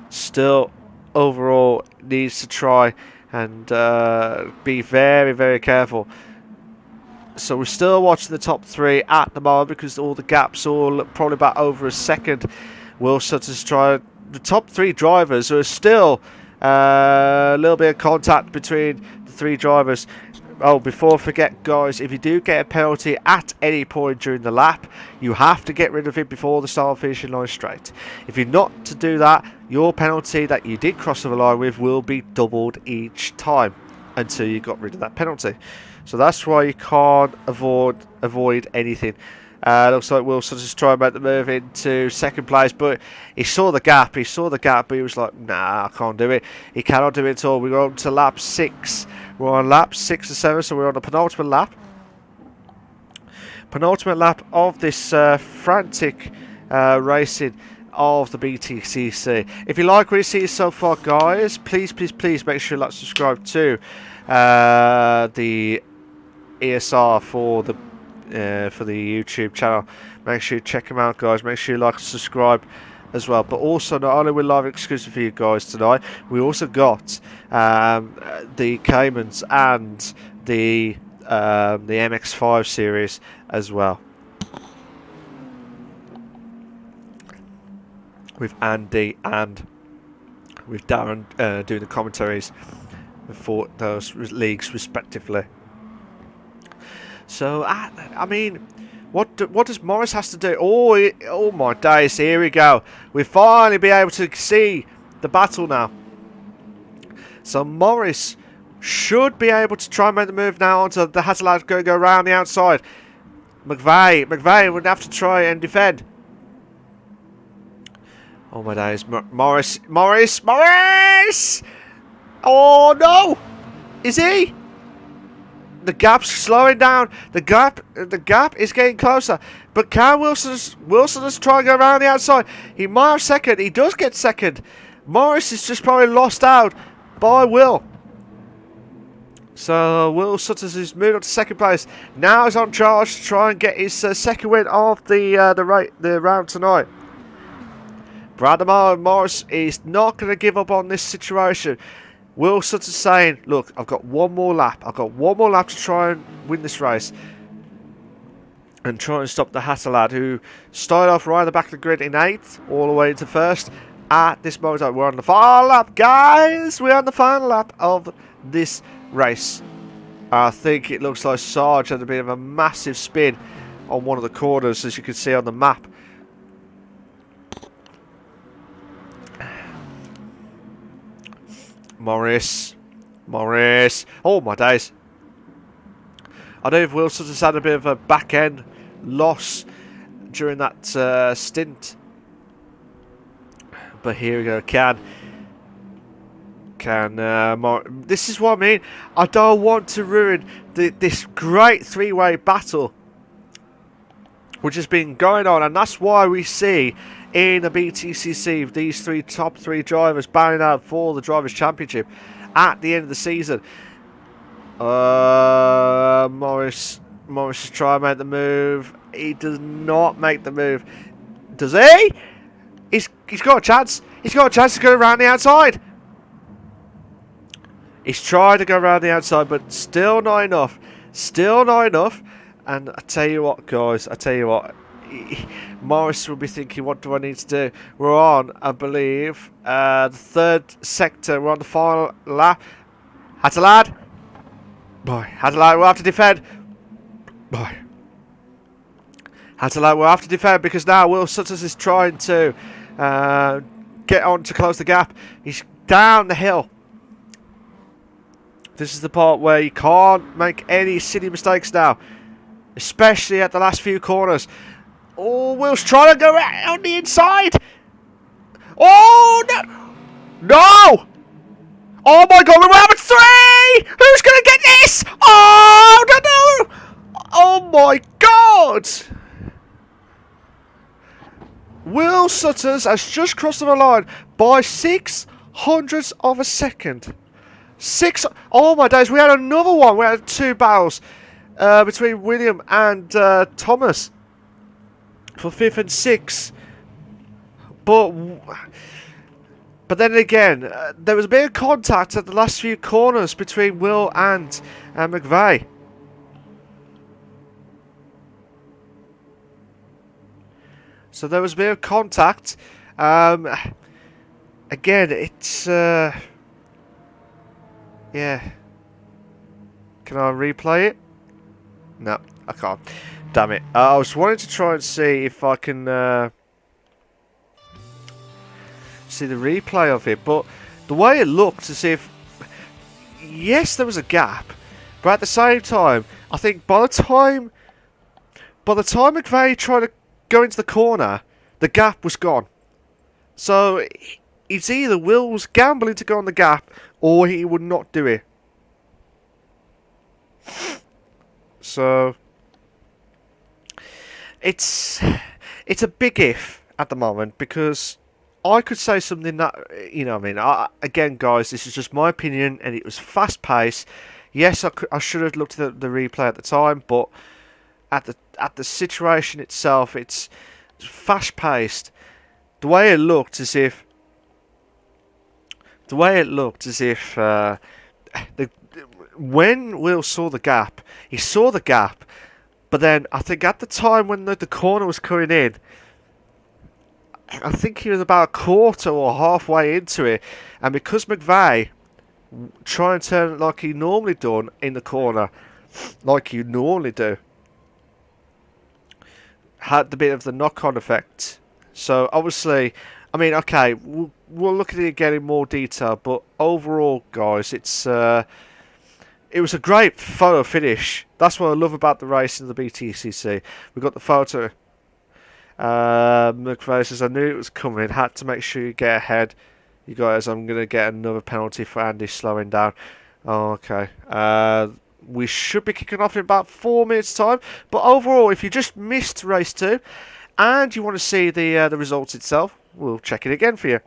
still overall needs to try and be very careful. So we're still watching the top 3 at the moment because all the gaps all probably about over a second. Will Sutters try. The top 3 drivers are still a little bit of contact between the 3 drivers. Oh, before I forget, guys, if you do get a penalty at any point during the lap, you have to get rid of it before the start finishing line straight. If you're not to do that, your penalty that you did cross the line with will be doubled each time until you got rid of that penalty. So that's why you can't avoid anything. Looks like Will Sutters trying to make the move into 2nd place, but he saw the gap. But he was like, nah, I can't do it. He cannot do it at all. We're on to lap 6. We're on lap 6 and 7, so we're on the penultimate lap. Penultimate lap of this frantic racing of the Btcc. If you like what you see so far, guys, please make sure you like, subscribe to the ESR for the YouTube channel. Make sure you check them out, guys. Make sure you like and subscribe as well. But also, not only we're live exclusive for you guys tonight, we also got the Caymans and the MX5 series as well, with Andy and with Darren doing the commentaries for those leagues respectively. So I mean, what does Morris has to do? Oh my days! Here we go. We finally be able to see the battle now. So Morris should be able to try and make the move now onto the Hasselblad, go around the outside. McVeigh would have to try and defend. Oh my days! Morris! Oh no! Is he? The gap's slowing down. The gap is getting closer. But can Wilson just try and go around the outside? He might have 2nd. He does get 2nd. Morris is just probably lost out by Will. So Will Sutters has moved up to 2nd place. Now he's on charge to try and get his 2nd win of the round tonight. Brandon Morris is not going to give up on this situation. Will Sutters saying, look, I've got one more lap. I've got one more lap to try and win this race and try and stop the Hasselblad, who started off right at the back of the grid in 8th, all the way into 1st. At this moment, we're on the final lap, guys. We're on the final lap of this race. I think it looks like Sarge had a bit of a massive spin on one of the corners, as you can see on the map. Morris. Oh my days. I know if Wilson has had a bit of a back end loss during that stint, But here we go. This is what I mean. I don't want to ruin this great three-way battle which has been going on, and that's why we see in the Btcc these top three drivers battling out for the Drivers' Championship at the end of the season. Morris is trying to make the move. He does not make the move. Does he? He's got a chance. He's got a chance to go around the outside. He's tried to go around the outside, but still not enough. Still not enough. And I tell you what, guys, Morris will be thinking, what do I need to do? We're on, I believe, the third sector. We're on the final lap. Hattelad. Boy, Hattelad will have to defend. Boy. Hattelad will have to defend because now Will Sutters is trying to get on to close the gap. He's down the hill. This is the part where you can't make any silly mistakes now. Especially at the last few corners. Oh, Will's trying to go out on the inside. Oh, no. No. Oh, my God. We're having three. Who's going to get this? Oh, no. Oh, my God. Will Sutters has just crossed the line by 0.06 of a second. Oh, my days. We had another one. We had two battles. Between William and Thomas for 5th and 6th, but then again, there was a bit of contact at the last few corners between Will and McVeigh. So there was a bit of contact. Again, it's yeah. Can I replay it? No, I can't. Damn it. I was wanting to try and see if I can see the replay of it, but the way it looked as if, yes, there was a gap, but at the same time, I think by the time McVeigh tried to go into the corner, the gap was gone. So it's either Will was gambling to go on the gap, or he would not do it. So it's a big if at the moment, because I could say something that, you know what I mean. Again, guys, this is just my opinion, and it was fast paced. Yes, I should have looked at the replay at the time, but at the situation itself, it's fast paced. The way it looked as if when Will saw the gap, he saw the gap, but then I think at the time when the corner was coming in, I think he was about a quarter or halfway into it, and because McVeigh tried and turn it like he normally done in the corner, like you normally do, had the bit of the knock-on effect. So obviously, I mean, okay, we'll look at it again in more detail, but overall, guys, it was a great photo finish. That's what I love about the race in the BTCC. We got the photo. McVeigh says, I knew it was coming. Had to make sure you get ahead. You guys, I'm going to get another penalty for Andy slowing down. Oh, okay. We should be kicking off in about 4 minutes' time. But overall, if you just missed race 2 and you want to see the results itself, we'll check it again for you.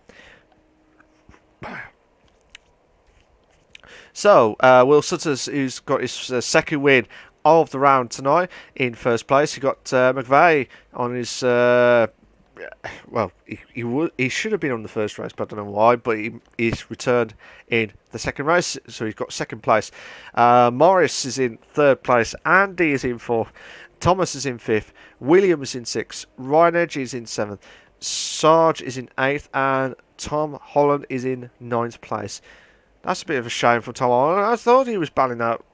So, Will Sutters, who's got his second win of the round tonight in first place. He got McVeigh on his... well, he should have been on the first race, but I don't know why. But he's returned in the second race, so he's got second place. Morris is in third place. Andy is in fourth. Thomas is in fifth. William is in sixth. Ryan Edge is in seventh. Sarge is in eighth. And Tom Holland is in ninth place. That's a bit of a shame for Tom Holland. I thought he was battling out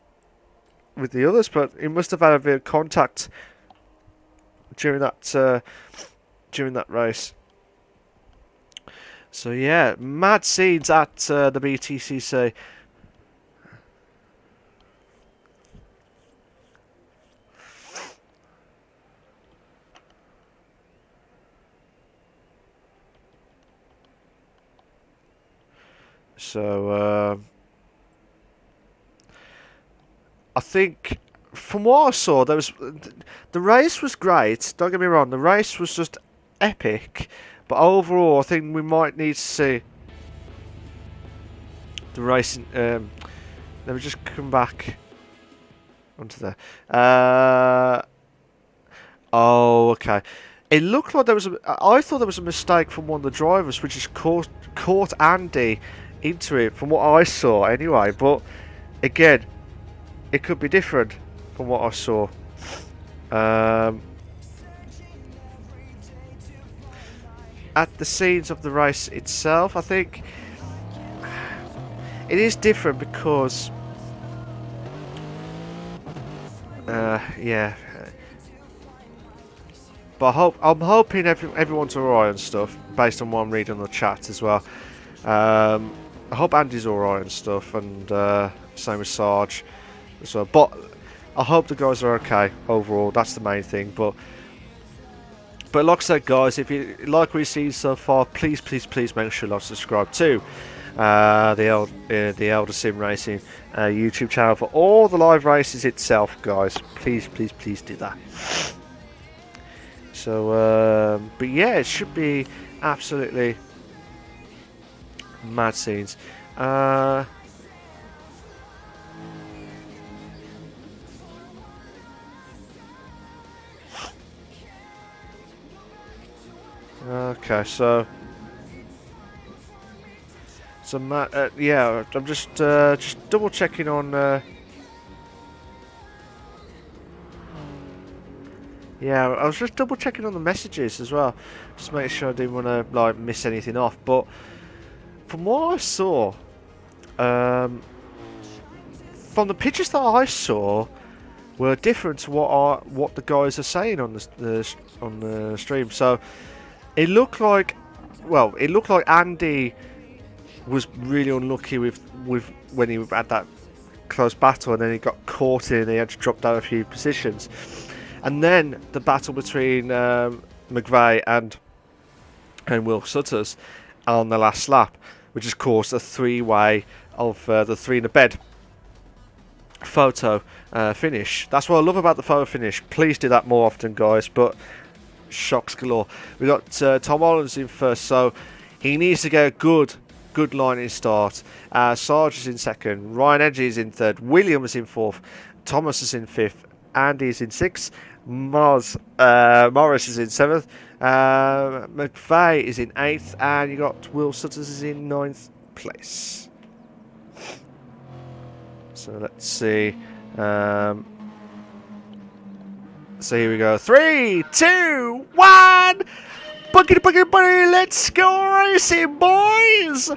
with the others, but he must have had a bit of contact during that race. So yeah, mad scenes at the BTCC. So I think from what I saw, the race was great. Don't get me wrong, the race was just epic. But overall, I think we might need to see the racing. Let me just come back onto there. Oh, okay. It looked like there was I thought there was a mistake from one of the drivers, which has caught Andy into it, from what I saw anyway. But again, it could be different from what I saw. At the scenes of the race itself, I think it is different because yeah. But I'm hoping everyone's alright and stuff, based on what I'm reading on the chat as well. I hope Andy's alright and stuff, and same with Sarge as well. But I hope the guys are okay overall. That's the main thing. But like I said, guys, if you like what you've seen so far, please make sure to subscribe to the Elder Sim Racing YouTube channel for all the live races itself, guys. Please do that. So, but yeah, it should be absolutely mad scenes. Okay, so yeah, I'm just double checking on. Yeah, I was just double checking on the messages as well, just making sure I didn't want to like miss anything off. But from what I saw, from the pictures that I saw, were different to what the guys are saying on the stream. So it looked like, Andy was really unlucky with when he had that close battle, and then he got caught in and he had to drop down a few positions. And then the battle between McVeigh and Will Sutters on the last lap, which has caused a three-way of the three in a bed photo finish. That's what I love about the photo finish. Please do that more often, guys. But shocks galore. We got Tom Holland's in first, so he needs to get a good line in start. Sarge is in second. Ryan Edgy is in third. Williams is in fourth. Thomas is in fifth. Andy is in sixth. Morris is in seventh. McVeigh is in eighth, and you got Will Sutters is in ninth place. So let's see. So here we go. 3, 2, 1. Boogity, let's go racing, boys!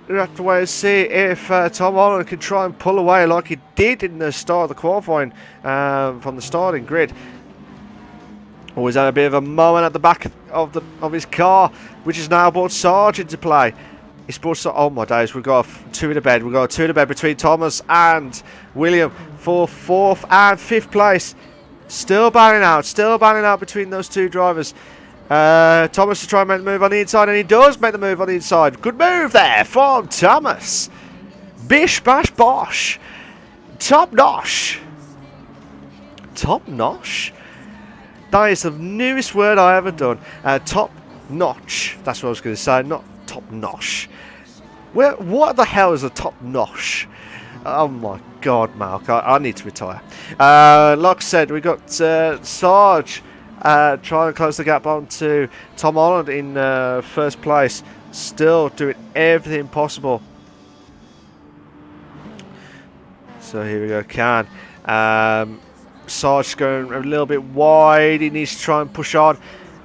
We have to wait and see if Tom Holland can try and pull away like he did in the start of the qualifying from the starting grid. Always had a bit of a moment at the back of his car, which has now brought Sarge into play. He's brought oh my days, we've got two in the bed. We've got two in the bed between Thomas and William for fourth and fifth place. Still battling out between those two drivers. Thomas to try and make the move on the inside, and he does make the move on the inside. Good move there from Thomas. Bish bash bosh. Top notch. Top notch? That is the newest word I ever done. Top notch. That's what I was going to say, not top notch. What the hell is a top notch? Oh my god, Malk, I need to retire. Like I said, we got Sarge trying to close the gap on to Tom Holland in first place. Still doing everything possible. So here we go, Sarge going a little bit wide. He needs to try and push on.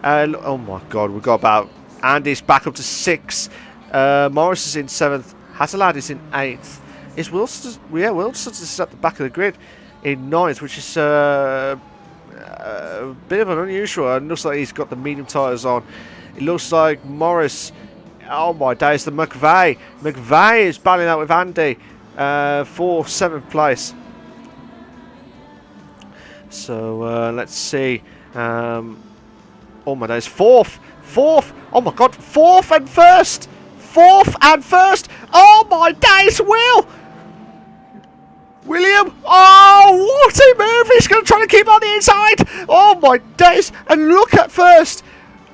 Oh my god, we've got about Andy's back up to 6. Morris is in 7th. Hazelad is in 8th. Is Wilson? Yeah, Wilson is at the back of the grid in 9th, which is a bit of an unusual. It looks like he's got the medium tyres on. It looks like Morris. Oh my days, the McVeigh. McVeigh is battling out with Andy for 7th place. So let's see. Oh my days, 4th. Oh my god, 4th and 1st. 4th and 1st. Oh my days, William, oh, what a move! He's going to try to keep on the inside. Oh my days! And look at first.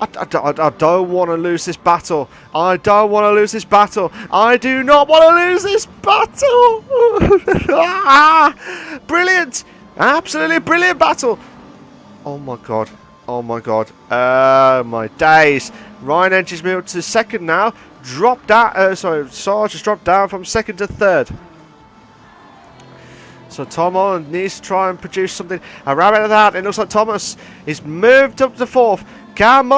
I don't want to lose this battle. I don't want to lose this battle. I do not want to lose this battle. Brilliant! Absolutely brilliant battle. Oh my god. Oh my god. My days. Ryan Edge is moved to 2nd now. Dropped down. Sarge has dropped down from 2nd to 3rd. So Tom Holland needs to try and produce something around that. It looks like Thomas is moved up to 4th. Can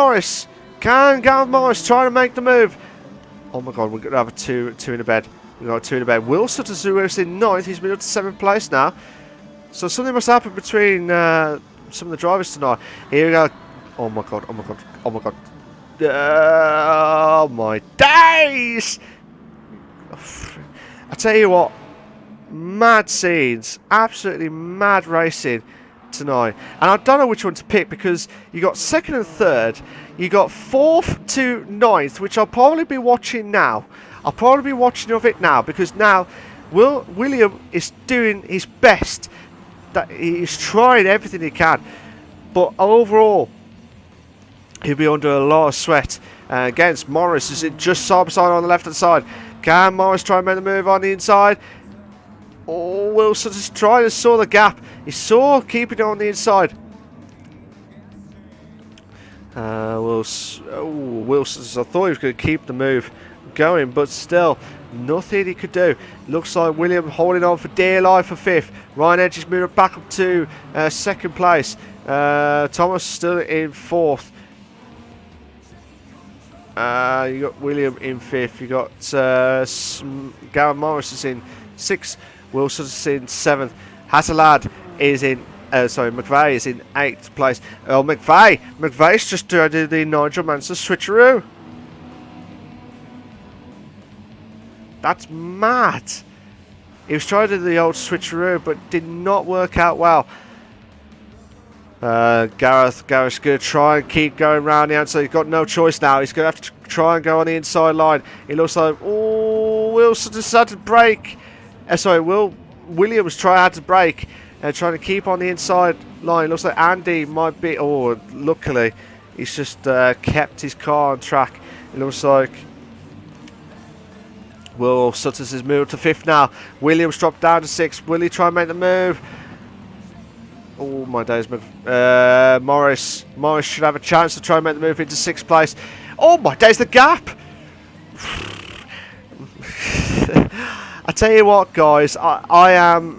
Gareth Morris try to make the move? Oh my god, we're going to have a two in the bed. We've got 2 in the bed. Will Sutter is in 9th. He's moved up to 7th place now. So something must happen between some of the drivers tonight. Here we go. Oh my god, oh my god, oh my god. Oh my days! I tell you what. Mad scenes, absolutely mad racing tonight, and I don't know which one to pick because you got 2nd and 3rd, you got 4th to 9th, which I'll probably be watching now. I'll probably be watching of it now because now William is doing his best. That he's trying everything he can, but overall he'll be under a lot of sweat against Morris. Is it just side by side on the left hand side? Can Morris try and make the move on the inside? Oh, Wilson just tried and saw the gap. He saw keeping it on the inside. Wilson, I thought he was going to keep the move going, but still, nothing he could do. Looks like William holding on for dear life for 5th. Ryan Edge is moving back up to 2nd place. Thomas still in 4th. You got William in 5th. You got Gareth Morris is in 6th. Wilson's in 7th. Hasselad is in. McVeigh is in 8th place. Oh, McVeigh's just tried to do the Nigel Mansell switcheroo. That's mad. He was trying to do the old switcheroo, but did not work out well. Gareth's going to try and keep going round the outside. He's got no choice now. He's going to have to try and go on the inside line. It looks like Wilson decided to brake. Williams had to brake and trying to keep on the inside line. Looks like Andy might be. Oh, luckily he's just kept his car on track. It looks like Will Sutters has moved to 5th now. Williams dropped down to 6th. Will he try and make the move? Oh my days, Morris should have a chance to try and make the move into 6th place. Oh my days, the gap. I tell you what, guys, I am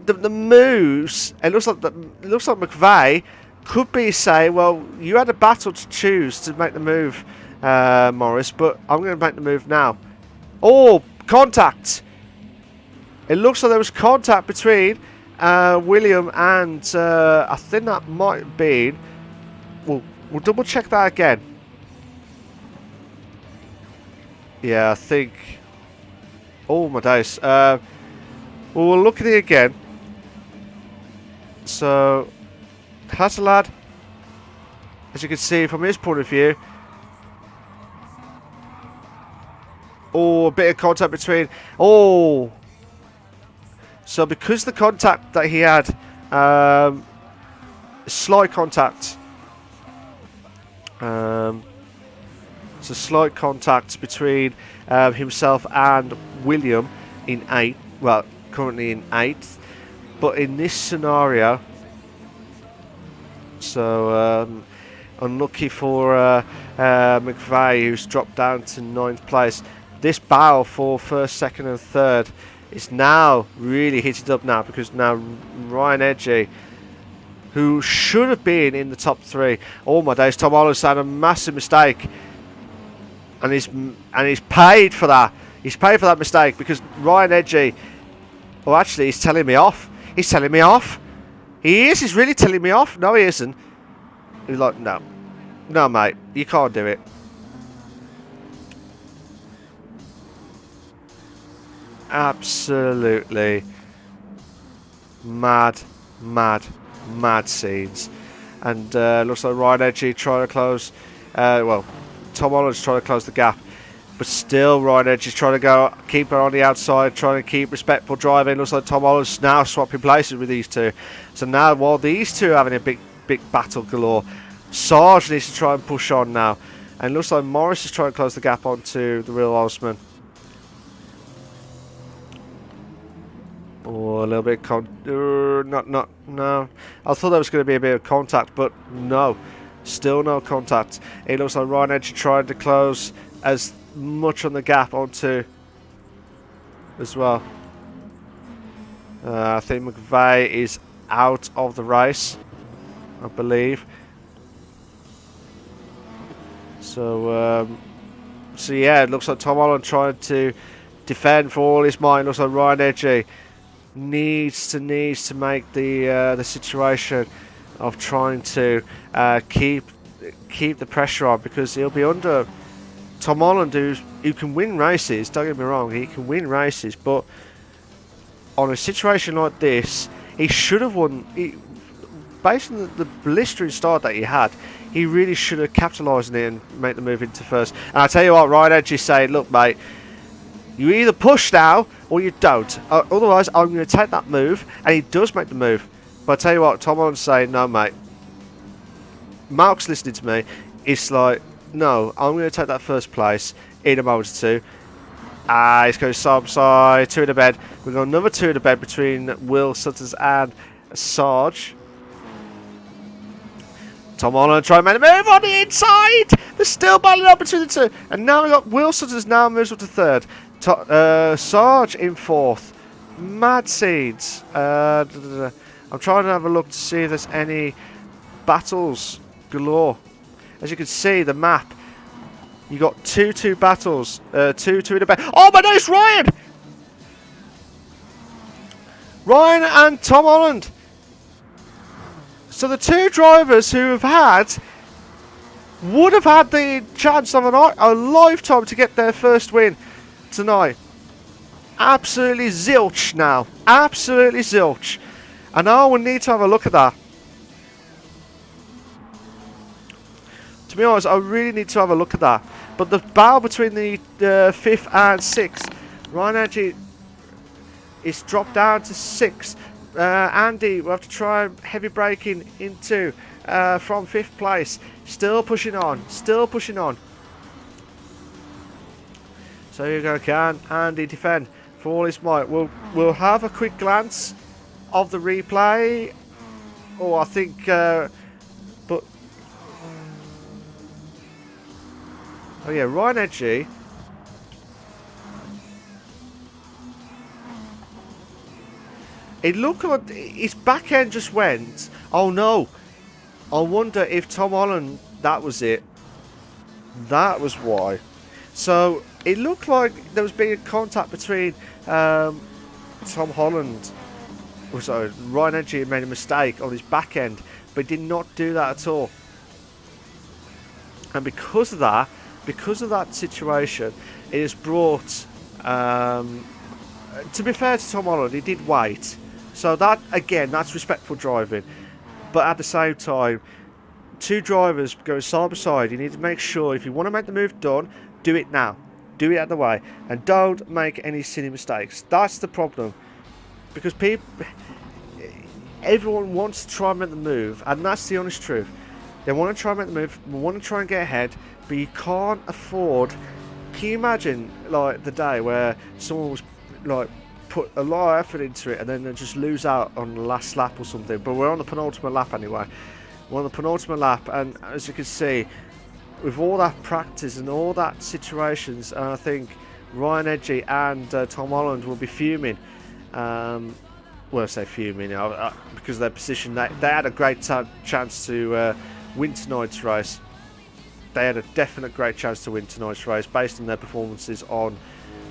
the moves. It looks like McVeigh could be saying, well, you had a battle to choose to make the move, Morris, but I'm going to make the move now. Oh, contact! It looks like there was contact between William and I think that might have been. We'll double check that again. Yeah, I think. Oh my days. Well, we'll look at it again. So, Hasselad, as you can see from his point of view. Oh, a bit of contact between. Oh. So because the contact that he had, slight contact. So slight contact between himself and William in 8th. Well, currently in 8th. But in this scenario, so unlucky for McVeigh, who's dropped down to 9th place. This battle for 1st, 2nd and 3rd is now really heated up now, because now Ryan Edgy, who should have been in the top 3. Oh my days, Tom Holland's had a massive mistake. And he's paid for that. He's paid for that mistake, because Ryan Edgy, well, actually, he's telling me off. He's telling me off. He is. He's really telling me off. No, he isn't. He's like, no. No, mate. You can't do it. Absolutely mad scenes. And looks like Ryan Edgy trying to close. Well, Tom Holland's trying to close the gap. But still, Ryan Edge is trying to keep her on the outside, trying to keep respectful driving. Looks like Tom Holland's now swapping places with these two. So now, while these two are having a big battle galore, Sarge needs to try and push on now. And it looks like Morris is trying to close the gap onto the real Osman. Oh, a little bit no. I thought there was going to be a bit of contact, but no. Still no contact. It looks like Ryan Edge trying to close as much on the gap onto as well. I think McVeigh is out of the race, I believe. So yeah, it looks like Tom Holland trying to defend for all his might. It looks like Ryan Edge needs to make the situation of trying to keep the pressure on, because he'll be under Tom Holland, who can win races. Don't get me wrong, he can win races, but on a situation like this, he should have won. Based on the blistering start that he had, he really should have capitalised on it and made the move into first. And I tell you what, Ryan Edge is saying, look, mate, you either push now or you don't. Otherwise, I'm going to take that move, and he does make the move. But I tell you what, Tom Holland's saying, no, mate. Mark's listening to me. It's like, no, I'm going to take that first place in a moment or two. He's going side by side, two in the bed. We've got another two in the bed between Will Sutters and Sarge. Tom Holland trying to make a move on the inside. They're still battling up between the two. And now we've got Will Sutters now moves up to third. Sarge in fourth. Mad Seeds. I'm trying to have a look to see if there's any battles galore. As you can see, the map, you got two battles, two in the back. Oh my goodness, Ryan and Tom Holland. So the two drivers who would have had the chance of a lifetime to get their first win tonight. Absolutely zilch now. Absolutely zilch. And now we need to have a look at that. To be honest, I really need to have a look at that. But the battle between the 5th and 6th, Ryan Edge is dropped down to 6th. Andy will have to try heavy braking into from 5th place. Still pushing on. Still pushing on. So here you go. Can Andy defend for all his might? We'll have a quick glance of the replay. Oh, I think... but... Oh yeah, Ryan Edge. It looked like his back end just went. Oh no. I wonder if Tom Holland, that was it. That was why. So it looked like there was being contact between Tom Holland. Oh, sorry, Ryan Edge had made a mistake on his back end, but he did not do that at all. And because of that situation, it has brought. To be fair to Tom Holland, he did wait. So that, again, that's respectful driving. But at the same time, two drivers going side by side, you need to make sure, if you want to make the move done, do it now. Do it out of the way. And don't make any silly mistakes. That's the problem. Because everyone wants to try and make the move, and that's the honest truth. They want to try and make the move, they want to try and get ahead, but you can't afford... Can you imagine, like, the day where someone was, like, put a lot of effort into it and then they just lose out on the last lap or something? But we're on the penultimate lap anyway. We're on the penultimate lap, and as you can see, with all that practice and all that situations, I think Ryan Edge and Tom Holland will be fuming. Well, I say fuming, because of their position. They had a great chance to win tonight's race. They had a definite great chance to win tonight's race based on their performances on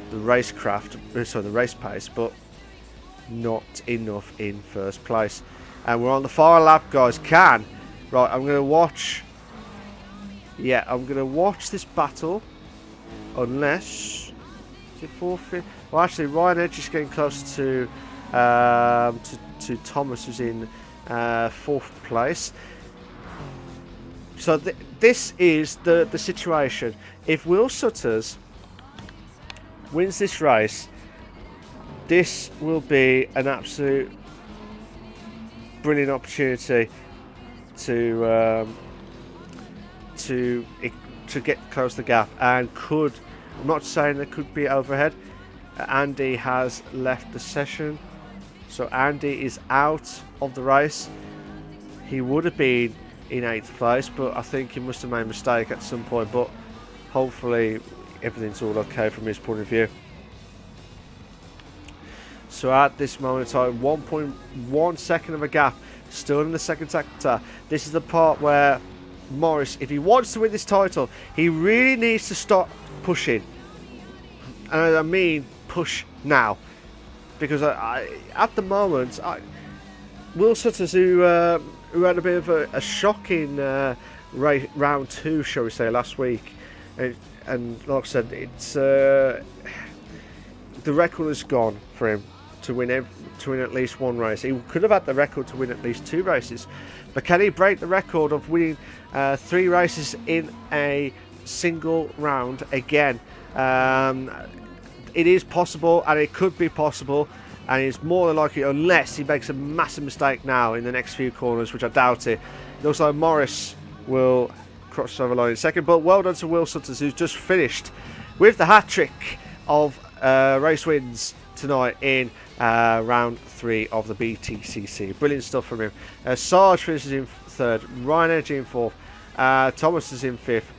the racecraft, sorry, the race pace, but not enough in first place. And we're on the final lap, guys. Right, I'm going to watch. Yeah, I'm going to watch this battle. Unless... Is it 4th? Well, actually, Ryan Edge is getting close to Thomas, who's in 4th place. So this is the situation. If Will Sutters wins this race, this will be an absolute brilliant opportunity to get close to the gap, and I'm not saying there could be overhead. Andy has left the session, so Andy is out of the race. He would have been in 8th place, but I think he must have made a mistake at some point, but hopefully everything's all okay from his point of view. So at this moment in time, 1.1 second of a gap, still in the second sector. This is the part where Morris, if he wants to win this title, he really needs to stop pushing. And I mean push now, because at the moment, Will Sutters, who had a bit of a shocking round 2, shall we say, last week, and like I said, it's the record is gone for him to win at least one race. He could have had the record to win at least 2 races, but can he break the record of winning 3 races in a single round again? It is possible, and it could be possible, and it's more than likely, unless he makes a massive mistake now in the next few corners, which I doubt it. It looks like Morris will cross over line in second, but well done to Will Sutters, who's just finished with the hat-trick of race wins tonight in round 3 of the BTCC. Brilliant stuff from him. Sarge finishes in 3rd, Ryan Edgy in 4th, Thomas is in 5th,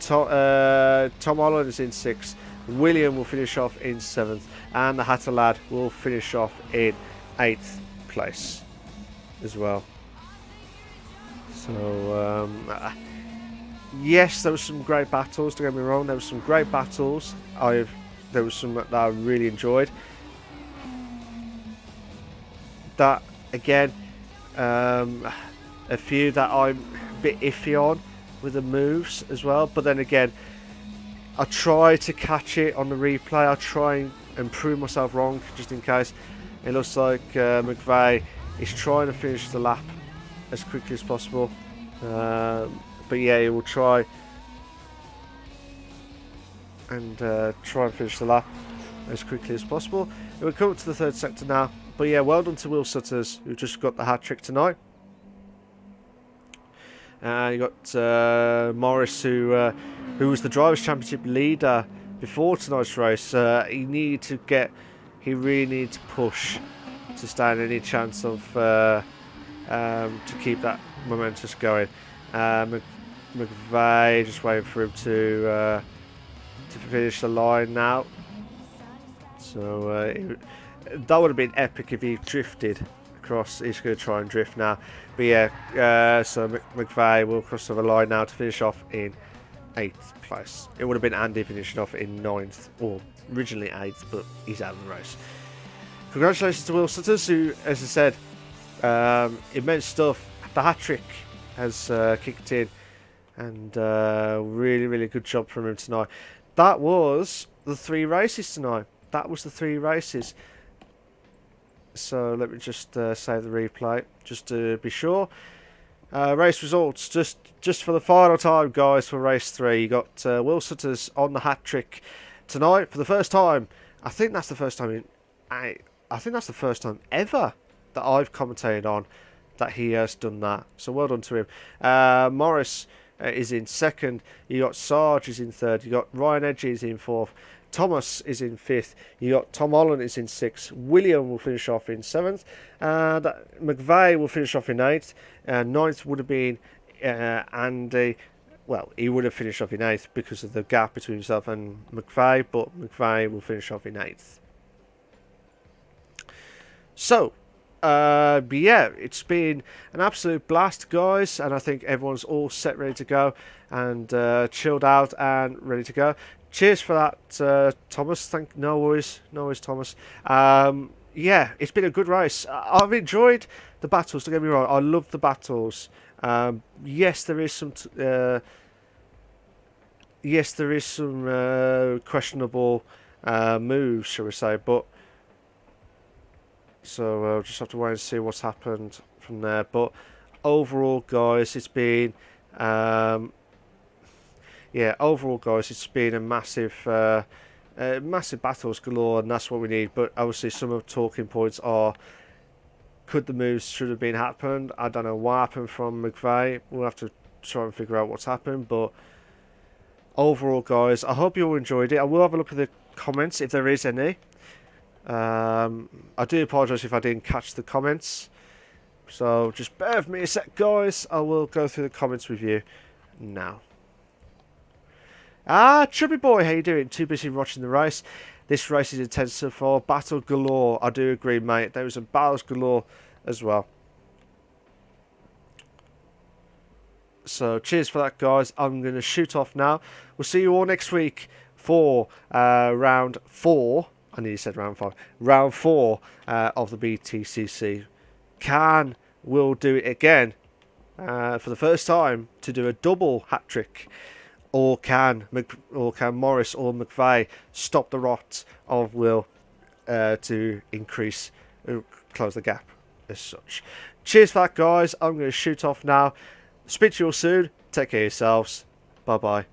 Tom Holland is in 6th, William will finish off in 7th, and the Hatter lad will finish off in 8th place as well. So yes, there were some great battles, don't get me wrong, there were some great battles. There was some that I really enjoyed. That again, a few that I'm a bit iffy on with the moves as well, but then again, I try to catch it on the replay. I try and prove myself wrong just in case. It looks like McVeigh is trying to finish the lap as quickly as possible, but yeah, he will try and finish the lap as quickly as possible. It will come up to the 3rd sector now, but yeah, well done to Will Sutters, who just got the hat-trick tonight. You got Morris, who was the Drivers' Championship leader before tonight's race. He really needed to push to stand any chance of to keep that momentum going. McVeigh just waiting for him to finish the line now. So that would have been epic if he drifted across. He's going to try and drift now. But yeah, so McVeigh will cross over the line now to finish off in 8th place. It would have been Andy finishing off in 9th, or originally 8th, but he's out of the race. Congratulations to Will Sutters, who, as I said, immense stuff. The hat-trick has kicked in, and really, really good job from him tonight. That was the 3 races tonight. That was the 3 races. So let me just save the replay, just to be sure. Race results, just for the final time, guys, for race 3. You got Will Sutters on the hat-trick tonight for the first time. I think that's the first time I think that's the first time ever that I've commentated on that he has done that. So well done to him. Morris is in 2nd. You got Sarge is in 3rd. You got Ryan Edgy is in 4th. Thomas is in 5th. You got Tom Holland is in 6th. William will finish off in 7th. And McVeigh will finish off in 8th. 9th would have been Andy. Well, he would have finished off in 8th because of the gap between himself and McVeigh, but McVeigh will finish off in 8th. So, but yeah, it's been an absolute blast, guys, and I think everyone's all set, ready to go, and chilled out and ready to go. Cheers for that, Thomas. No worries, Thomas. Yeah, it's been a good race. I've enjoyed the battles. Don't get me wrong, I love the battles. Yes, there is some. Questionable moves, shall we say? But so we'll just have to wait and see what's happened from there. But overall, guys, it's been Yeah, overall, guys, it's been a massive, massive battles galore, and that's what we need. But obviously, some of the talking points are: could the moves should have been happened? I don't know what happened from McVeigh. We'll have to try and figure out what's happened. But overall, guys, I hope you all enjoyed it. I will have a look at the comments if there is any. I do apologise if I didn't catch the comments. So just bear with me a sec, guys. I will go through the comments with you now. Chubby boy, how you doing? Too busy watching the race. This race is intensive for battle galore. I do agree, mate. There was some battles galore as well. So cheers for that, guys. I'm going to shoot off now. We'll see you all next week for round 4. I nearly said round 5. Round 4 of the Btcc. Will do it again for the first time to do a double hat trick. Or can Morris or McVeigh stop the rot of Will to close the gap as such. Cheers for that, guys. I'm going to shoot off now. Speak to you all soon. Take care of yourselves. Bye bye.